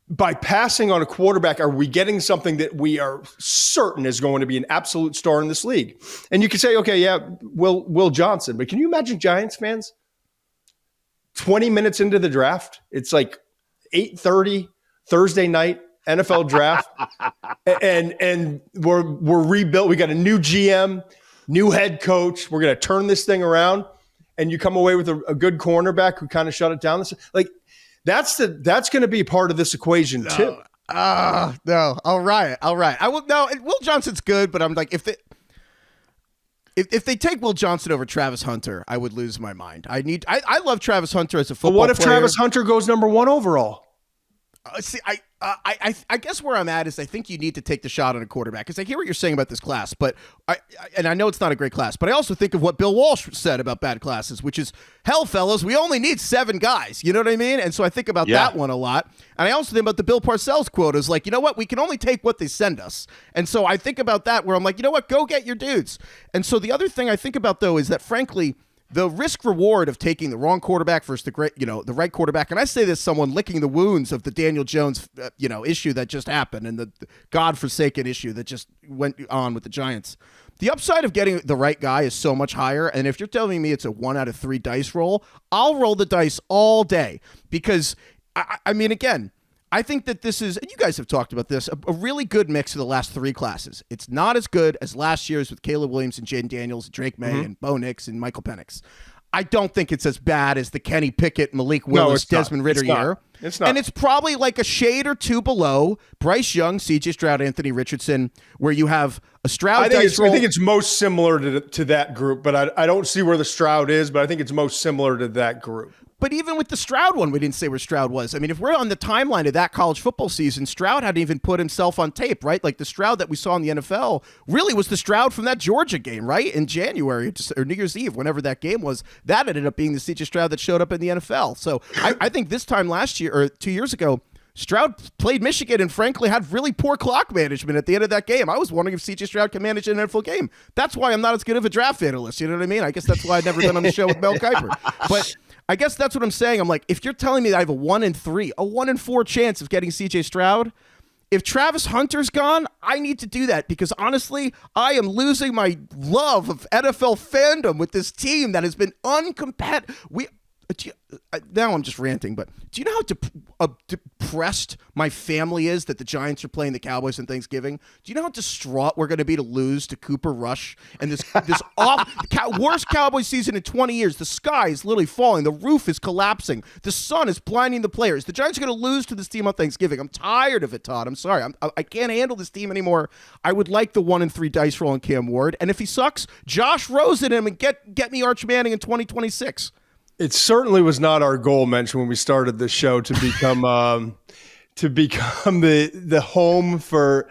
By passing on a quarterback, are we getting something that we are certain is going to be an absolute star in this league? And you can say, okay, yeah, Will Johnson. But can you imagine Giants fans? 20 minutes into the draft, it's 8:30 Thursday night, NFL draft. and we're rebuilt. We got a new GM, new head coach. We're going to turn this thing around. And you come away with a good cornerback who kind of shut it down. That's going to be part of this equation too. No. All right. Will Johnson's good, but I'm if they take Will Johnson over Travis Hunter, I would lose my mind. I love Travis Hunter as a football player. But what if Travis Hunter goes number 1 overall? I guess where I'm at is I think you need to take the shot on a quarterback, because I hear what you're saying about this class, but I know it's not a great class, but I also think of what Bill Walsh said about bad classes, which is, hell, fellas, we only need 7 guys. You know what I mean? And so I think about that one a lot. And I also think about the Bill Parcells quote is you know what? We can only take what they send us. And so I think about that where I'm you know what? Go get your dudes. And so the other thing I think about, though, is that, frankly, the risk reward of taking the wrong quarterback versus the right quarterback. And I say this, someone licking the wounds of the Daniel Jones, issue that just happened, and the godforsaken issue that just went on with the Giants. The upside of getting the right guy is so much higher. And if you're telling me it's a 1 out of 3 dice roll, I'll roll the dice all day, because again, I think that this is, and you guys have talked about this, a really good mix of the last 3 classes. It's not as good as last year's with Caleb Williams and Jaden Daniels, Drake May, and Bo Nix and Michael Penix. I don't think it's as bad as the Kenny Pickett, Malik Willis, Desmond Ridder year. It's not. And it's probably a shade or 2 below Bryce Young, C.J. Stroud, Anthony Richardson, where you have a Stroud I think it's most similar to that group, but I don't see where the Stroud is, but I think it's most similar to that group. But even with the Stroud one, we didn't say where Stroud was. I mean, if we're on the timeline of that college football season, Stroud hadn't even put himself on tape, right? The Stroud that we saw in the NFL really was the Stroud from that Georgia game, right? In January or New Year's Eve, whenever that game was. That ended up being the C.J. Stroud that showed up in the NFL. So I think this time last year, or 2 years ago, Stroud played Michigan and, frankly, had really poor clock management at the end of that game. I was wondering if C.J. Stroud can manage an NFL game. That's why I'm not as good of a draft analyst. You know what I mean? I guess that's why I've never been on the show with Mel Kiper. But I guess that's what I'm saying. I'm if you're telling me that I have a 1 in 3, a 1 in 4 chance of getting C.J. Stroud, if Travis Hunter's gone, I need to do that, because honestly, I am losing my love of NFL fandom with this team that has been now I'm just ranting, but do you know how depressed my family is that the Giants are playing the Cowboys on Thanksgiving? Do you know how distraught we're going to be to lose to Cooper Rush and this worst Cowboys season in 20 years? The sky is literally falling. The roof is collapsing. The sun is blinding the players. The Giants are going to lose to this team on Thanksgiving. I'm tired of it, Todd. I'm sorry. I can't handle this team anymore. I would like the 1 in 3 dice roll on Cam Ward. And if he sucks, Josh Rosen him and get me Arch Manning in 2026. It certainly was not our goal, Muench, when we started the show to become the home for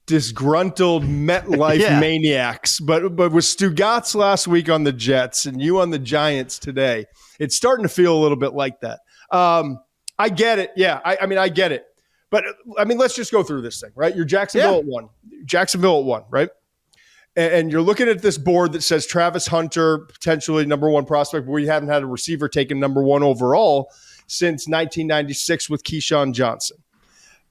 disgruntled MetLife maniacs. But with Stugatz last week on the Jets and you on the Giants today, it's starting to feel a little bit like that. I get it. Yeah, I mean, I get it. But, I mean, let's just go through this thing, right? You're Jacksonville at 1. Jacksonville at 1, right? And you're looking at this board that says Travis Hunter, potentially number 1 prospect, but we haven't had a receiver taken number 1 overall since 1996 with Keyshawn Johnson.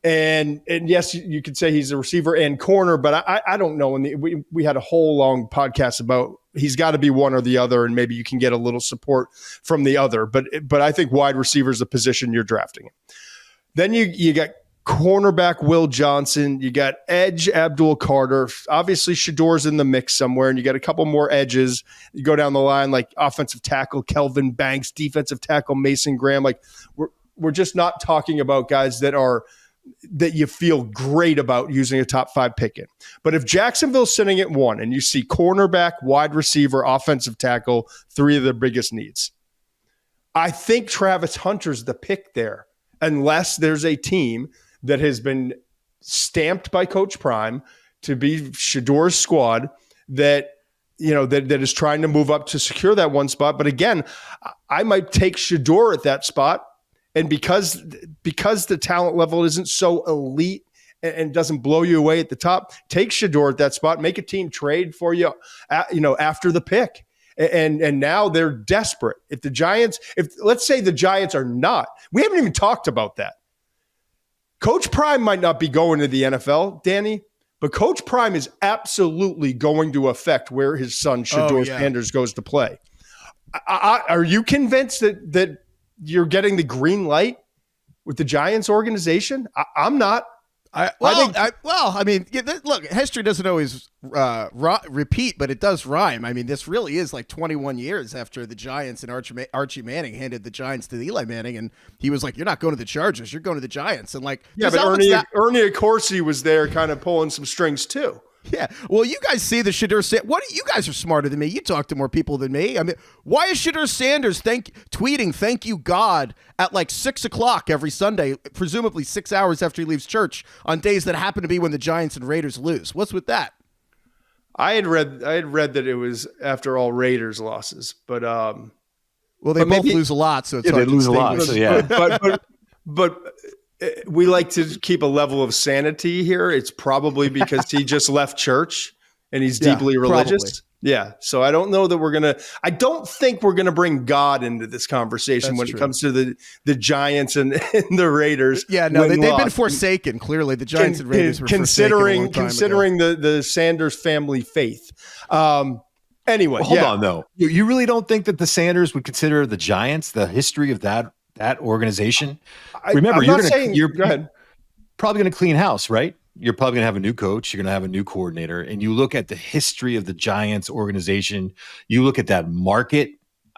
And yes, you could say he's a receiver and corner, but I don't know. And we had a whole long podcast about he's got to be one or the other, and maybe you can get a little support from the other. But I think wide receiver is the position you're drafting. Then you got cornerback Will Johnson. You got edge Abdul Carter. Obviously, Shedeur's in the mix somewhere, and you got a couple more edges. You go down the line like offensive tackle Kelvin Banks, defensive tackle Mason Graham. Like we're just not talking about guys that you feel great about using a top 5 pick in. But if Jacksonville's sitting at 1 and you see cornerback, wide receiver, offensive tackle, 3 of their biggest needs, I think Travis Hunter's the pick there, unless there's a team that has been stamped by Coach Prime to be Shedeur's squad that is trying to move up to secure that 1 spot. But again, I might take Shedeur at that spot. And because the talent level isn't so elite and doesn't blow you away at the top, take Shedeur at that spot, make a team trade for you, after the pick. And now they're desperate. If let's say the Giants are not, we haven't even talked about that. Coach Prime might not be going to the NFL, Danny, but Coach Prime is absolutely going to affect where his son Shedeur Sanders goes to play. Are you convinced that you're getting the green light with the Giants organization? I'm not. Look, history doesn't always repeat, but it does rhyme. I mean, this really is like 21 years after the Giants and Archie Manning handed the Giants to Eli Manning, and he was like, "You're not going to the Chargers, you're going to the Giants." And like, yeah, but Ernie Accorsi was there, kind of pulling some strings too. Yeah. Well, you guys see the Shedeur. You guys are smarter than me. You talk to more people than me. I mean, why is Shedeur Sanders tweeting "Thank you God" at like 6:00 every Sunday, presumably 6 hours after he leaves church on days that happen to be when the Giants and Raiders lose? What's with that? I had read that it was after all Raiders losses, but they both lose a lot, so it's hard they lose a lot. So yeah, but we like to keep a level of sanity here. It's probably because he just left church and he's deeply religious. Probably. Yeah. So I don't know that I don't think we're going to bring God into this conversation. That's when true. It comes to the Giants and the Raiders. Yeah, no, they've been forsaken. Clearly the Giants and Raiders were considering the Sanders family faith. Anyway, hold on though. You really don't think that the Sanders would consider the Giants, the history of that organization? Remember, you're probably going to clean house, right? You're probably going to have a new coach. You're going to have a new coordinator. And you look at the history of the Giants organization. You look at that market.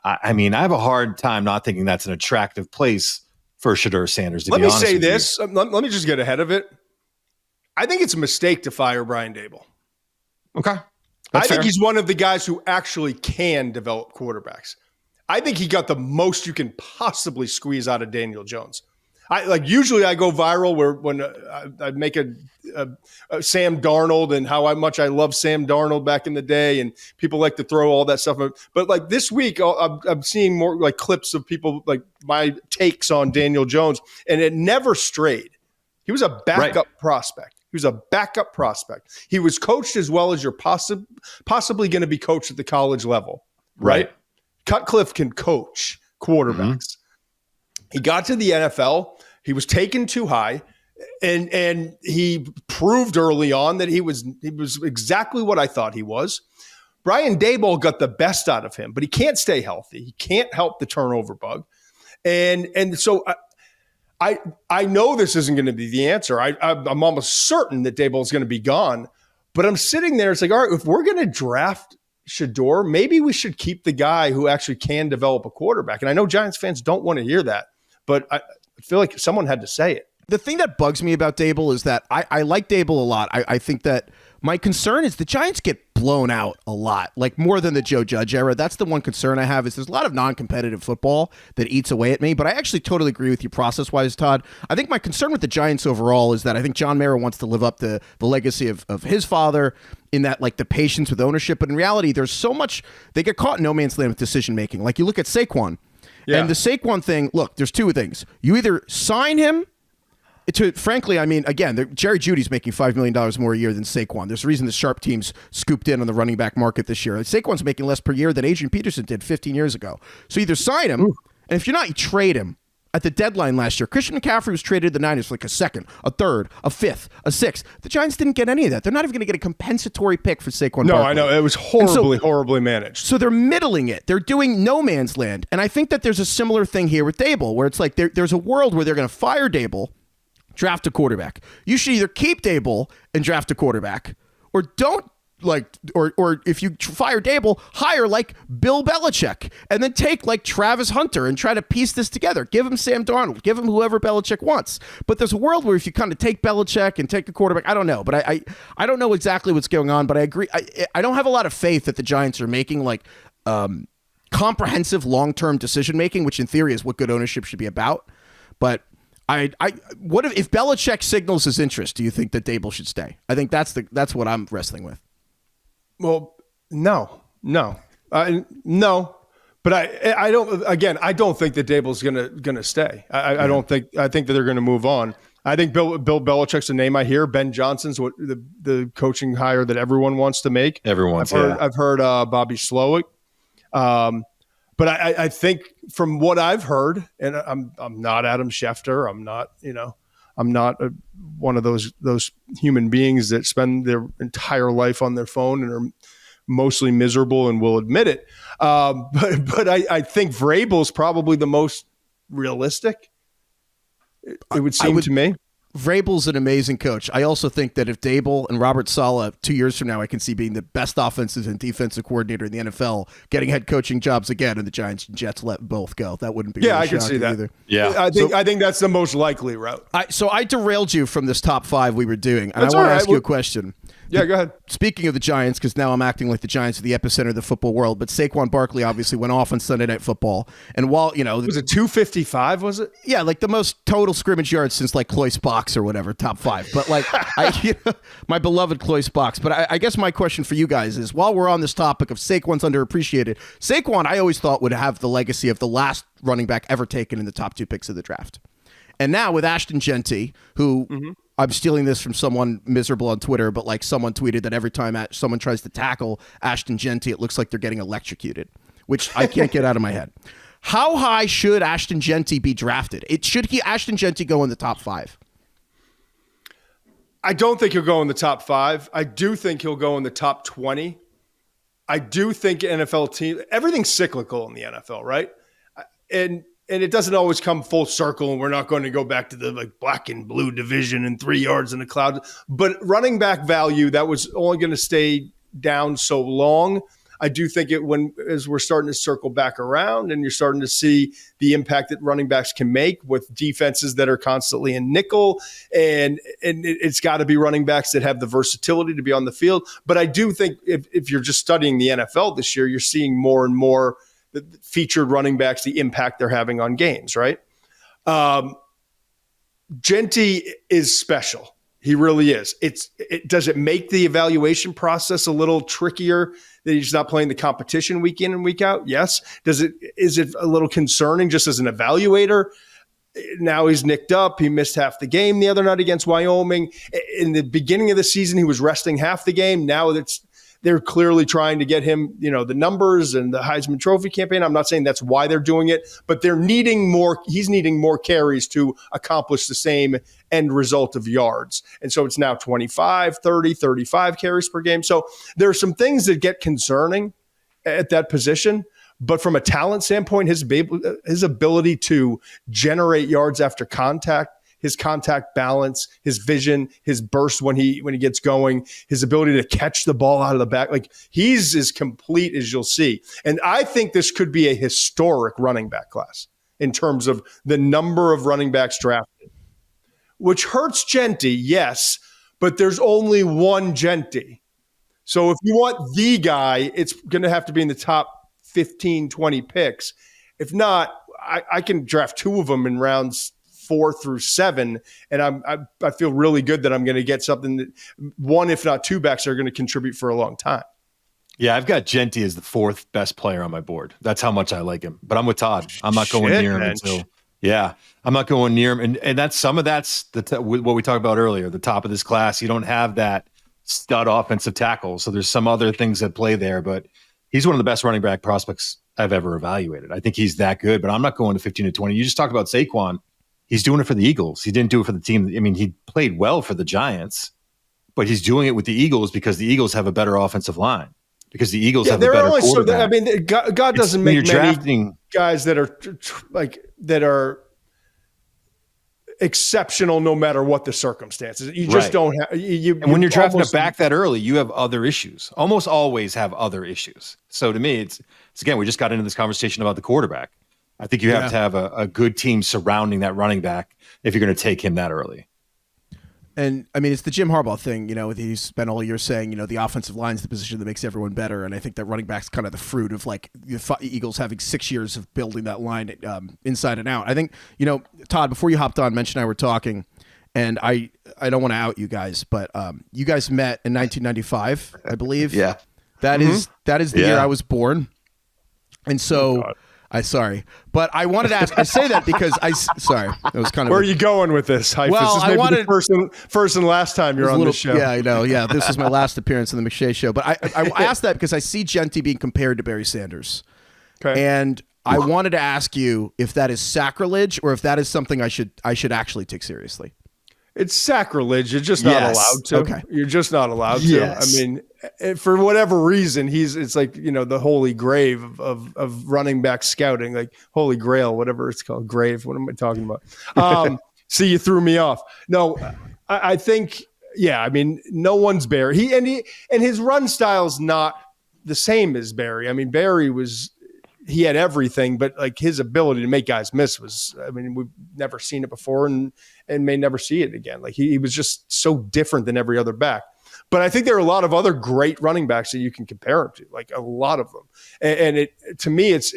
I mean, I have a hard time not thinking that's an attractive place for Shedeur Sanders. Let me say this. Let me just get ahead of it. I think it's a mistake to fire Brian Daboll. Okay. I think he's one of the guys who actually can develop quarterbacks. I think he got the most you can possibly squeeze out of Daniel Jones. Usually I go viral when I make a Sam Darnold and how much I love Sam Darnold back in the day, and people like to throw all that stuff. But like this week, I'm seeing more like clips of people like my takes on Daniel Jones, and it never strayed. He was a backup prospect. He was a backup prospect. He was coached as well as you're possibly going to be coached at the college level, right? Cutcliffe can coach quarterbacks. Mm-hmm. He got to the NFL. He was taken too high, and he proved early on that he was exactly what I thought he was. Brian Daboll got the best out of him, but he can't stay healthy. He can't help the turnover bug, and so I know this isn't going to be the answer. I'm almost certain that Daboll is going to be gone, but I'm sitting there. It's like, all right, if we're going to draft Shedeur, maybe we should keep the guy who actually can develop a quarterback. And I know Giants fans don't want to hear that, but I feel like someone had to say it. The thing that bugs me about Daboll is that I like Daboll a lot. I think that my concern is the Giants get blown out a lot, like more than the Joe Judge era. That's the one concern I have is there's a lot of non-competitive football that eats away at me, but I actually totally agree with you process-wise, Todd. I think my concern with the Giants overall is that I think John Mara wants to live up to the legacy of his father in that, like, the patience with ownership, but in reality, there's so much, they get caught in no man's land with decision-making. Like, you look at Saquon, and the Saquon thing, look, there's two things. You either sign him, frankly, I mean, again, Jerry Judy's making $5 million more a year than Saquon. There's a reason the sharp teams scooped in on the running back market this year. Saquon's making less per year than Adrian Peterson did 15 years ago. So either sign him, and if you're not, you trade him. At the deadline last year, Christian McCaffrey was traded to the Niners for like a second, a third, a fifth, a sixth. The Giants didn't get any of that. They're not even going to get a compensatory pick for Saquon Barkley. I know. It was horribly managed. So they're middling it. They're doing no man's land. And I think that there's a similar thing here with Dable, where it's like there's a world where they're going to fire Dable, draft a quarterback. You should either keep Dable and draft a quarterback, or don't, like, or if you fire Dable, hire like Bill Belichick, and then take like Travis Hunter and try to piece this together. Give him Sam Darnold, give him whoever Belichick wants. But there's a world where if you kind of take Belichick and take a quarterback, I don't know, but I don't know exactly what's going on. But I agree. I don't have a lot of faith that the Giants are making like comprehensive long-term decision making, which in theory is what good ownership should be about. But what if Belichick signals his interest? Do you think that Dable should stay? I think that's what I'm wrestling with. Well, no. But I don't. Again, I don't think that Dable's gonna stay. I don't think. I think that they're going to move on. I think Bill Belichick's a name I hear. Ben Johnson's what the coaching hire that everyone wants to make. I've heard Bobby Slowick. But I think from what I've heard, and I'm not Adam Schefter. I'm not one of those human beings that spend their entire life on their phone and are mostly miserable and will admit it. But I think Vrabel's probably the most realistic. It would seem to me. Vrabel's an amazing coach. I also think that if Dable and Robert Saleh 2 years from now, I can see being the best offensive and defensive coordinator in the NFL, getting head coaching jobs again, and the Giants and Jets let both go. That wouldn't be I could see that either. Yeah, I think that's the most likely route. So I derailed you from this top five we were doing, and I want to ask you a question. Yeah, go ahead. Speaking of the Giants, because now I'm acting like the Giants are the epicenter of the football world, but Saquon Barkley obviously went off on Sunday Night Football. And while, was it 255, was it? Yeah, like the most total scrimmage yards since like Cloyce Box or whatever, top five. But like, my beloved Cloyce Box. But I guess my question for you guys is, while we're on this topic of Saquon's underappreciated, Saquon I always thought would have the legacy of the last running back ever taken in the top two picks of the draft. And now with Ashton Jeanty, who... Mm-hmm. I'm stealing this from someone miserable on Twitter, but like someone tweeted that every time someone tries to tackle Ashton Jeanty, it looks like they're getting electrocuted, which I can't get out of my head. How high should Ashton Jeanty be drafted? Should Ashton Jeanty go in the top five? I don't think he'll go in the top five. I do think he'll go in the top 20. I do think NFL team, everything's cyclical in the NFL, right? And it doesn't always come full circle, and we're not going to go back to the like black and blue division and 3 yards in a cloud. But running back value, that was only going to stay down so long. I do think as we're starting to circle back around and you're starting to see the impact that running backs can make with defenses that are constantly in nickel, and it's got to be running backs that have the versatility to be on the field. But I do think if you're just studying the NFL this year, you're seeing more and more the featured running backs, the impact they're having on games, right? Jeanty is special. He really is. Does it make the evaluation process a little trickier that he's not playing the competition week in and week out? Yes. Is it a little concerning just as an evaluator? Now he's nicked up. He missed half the game the other night against Wyoming. In the beginning of the season, he was resting half the game. Now they're clearly trying to get him, the numbers and the Heisman Trophy campaign. I'm not saying that's why they're doing it, but they're needing more. He's needing more carries to accomplish the same end result of yards. And so it's now 25, 30, 35 carries per game. So there are some things that get concerning at that position. But from a talent standpoint, his ability to generate yards after contact, his contact balance, his vision, his burst when he gets going, his ability to catch the ball out of the back, like he's as complete as you'll see. And I think this could be a historic running back class in terms of the number of running backs drafted, which hurts Jeanty, yes, but there's only one Jeanty. So if you want the guy, it's going to have to be in the top 15, 20 picks. If not, I can draft two of them in rounds 4 through 7, and I feel really good that I'm going to get something that one, if not two backs, are going to contribute for a long time. Yeah, I've got Jeanty as the 4th best player on my board. That's how much I like him. But I'm with Todd. I'm not going near him until. Yeah, I'm not going near him, and that's what we talked about earlier. The top of this class, you don't have that stud offensive tackle, so there's some other things that play there. But he's one of the best running back prospects I've ever evaluated. I think he's that good, but I'm not going to 15 to 20. You just talked about Saquon. He's doing it for the Eagles. He didn't do it for the team. I mean, he played well for the Giants, but he's doing it with the Eagles because the Eagles have a better offensive line. Because the Eagles have a better quarterback. God doesn't make many guys that are exceptional no matter what the circumstances. You just don't have. And when you're drafting a back that early, you have other issues. Almost always have other issues. So to me, it's again, we just got into this conversation about the quarterback. I think you have to have a good team surrounding that running back if you're going to take him that early. And I mean, it's the Jim Harbaugh thing, he's spent all year saying, the offensive line is the position that makes everyone better. And I think that running back's kind of the fruit of like the Eagles having 6 years of building that line inside and out. I think, Todd, before you hopped on, Muench and I were talking, and I don't want to out you guys, but you guys met in 1995, I believe. Yeah. That is the year I was born. And so... but I wanted to ask. I say that because it was kind of. Where are you going with this, Heifetz? Well, this may be the first and last time you're on this show. Yeah, I know. Yeah, this was my last appearance in the McShay Show. But I asked that because I see Jeanty being compared to Barry Sanders, and I wanted to ask you if that is sacrilege or if that is something I should actually take seriously. It's sacrilege. You're just not allowed to. Okay. You're just not allowed to. I mean, for whatever reason, it's like, the holy grave of running back scouting, like holy grail, whatever it's called, grave. What am I talking about? See, you threw me off. No, I think, no one's Barry. And his run style is not the same as Barry. I mean, Barry he had everything, but like his ability to make guys miss we've never seen it before and may never see it again. Like he was just so different than every other back. But I think there are a lot of other great running backs that you can compare him to, like a lot of them. And to me, it's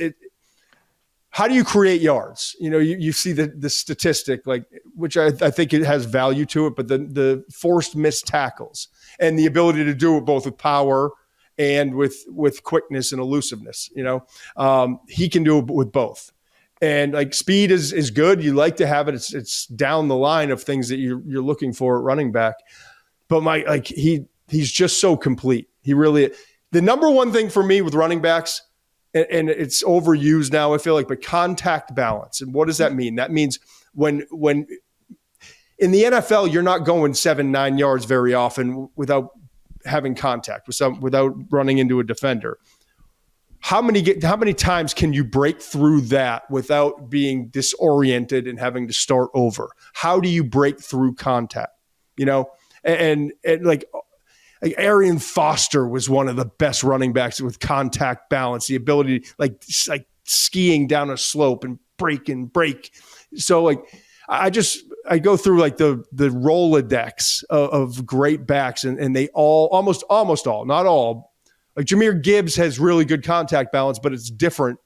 how do you create yards? You see the statistic, like, which I think it has value to it, but the forced missed tackles and the ability to do it both with power and with quickness and elusiveness, he can do it with both. And like speed is good. You like to have it. It's down the line of things that you're looking for at running back. But he's just so complete. He really, the number one thing for me with running backs, and it's overused now, I feel like, but contact balance. And what does that mean? That means when in the NFL, you're not going 7-9 yards very often without having contact without running into a defender. How many times can you break through that without being disoriented and having to start over? How do you break through contact? And like Arian Foster was one of the best running backs with contact balance, the ability like skiing down a slope and break. So like I go through like the Rolodex of great backs, and they all almost all, not all. Like Jahmyr Gibbs has really good contact balance, but it's different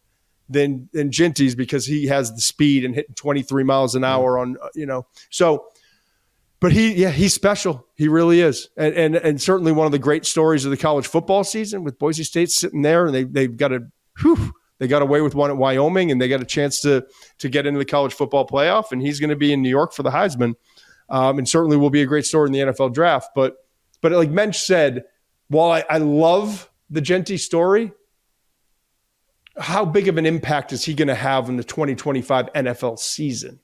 than Jeanty's because he has the speed and hitting 23 miles an hour on So, but he's special. He really is, and certainly one of the great stories of the college football season with Boise State sitting there, and they've got They got away with one at Wyoming, and they got a chance to get into the college football playoff. And he's going to be in New York for the Heisman, and certainly will be a great story in the NFL draft. But like Muench said, while I love the Jeanty story, how big of an impact is he going to have in the 2025 NFL season?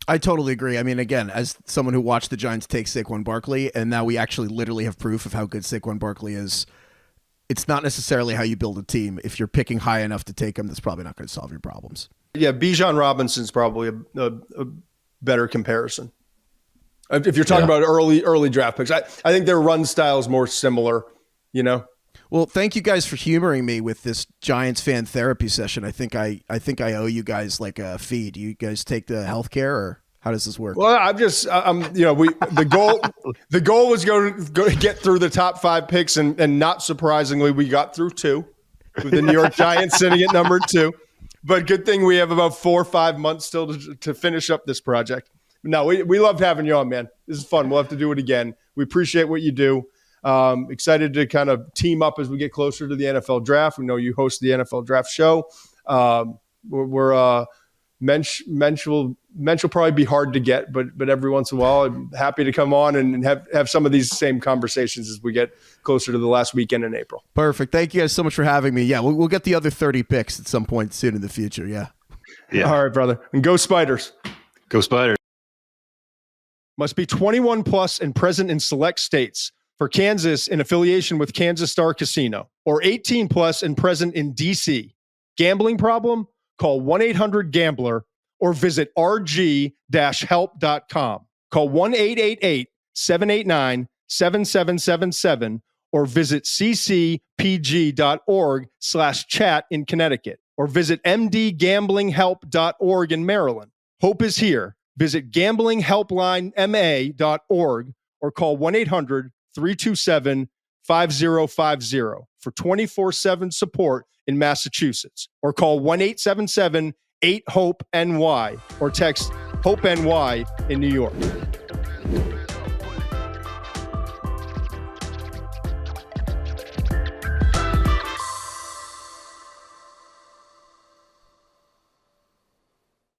I totally agree. I mean, again, as someone who watched the Giants take Saquon Barkley, and now we actually literally have proof of how good Saquon Barkley is. It's not necessarily how you build a team. If you're picking high enough to take him, that's probably not going to solve your problems. Yeah, Bijan Robinson's probably a better comparison. If you're talking about early draft picks, I think their run style is more similar, Well, thank you guys for humoring me with this Giants fan therapy session. I think I owe you guys like a fee. Do you guys take the healthcare or? How does this work? Well, the goal was go get through the top 5 picks, and not surprisingly, we got through 2 with the New York Giants sitting at number 2. But good thing we have about 4 or 5 months still to finish up this project. No, we loved having you on, man. This is fun. We'll have to do it again. We appreciate what you do. Excited to kind of team up as we get closer to the NFL draft. We know you host the NFL draft show. Muench will probably be hard to get, but every once in a while, I'm happy to come on and have some of these same conversations as we get closer to the last weekend in April. Perfect. Thank you guys so much for having me. Yeah, we'll get the other 30 picks at some point soon in the future. Yeah. All right, brother. And go Spiders. Go Spiders. Must be 21 plus and present in select states. For Kansas, in affiliation with Kansas Star Casino, or 18 plus and present in D.C. Gambling problem? Call 1-800-GAMBLER or visit rg-help.com. Call 1-888-789-7777 or visit ccpg.org/chat in Connecticut or visit mdgamblinghelp.org in Maryland. Hope is here. Visit gamblinghelplinema.org or call 1-800-327-5050 for 24/7 support in Massachusetts, or call 1-877-8-HOPE-NY or text HOPE-NY in New York.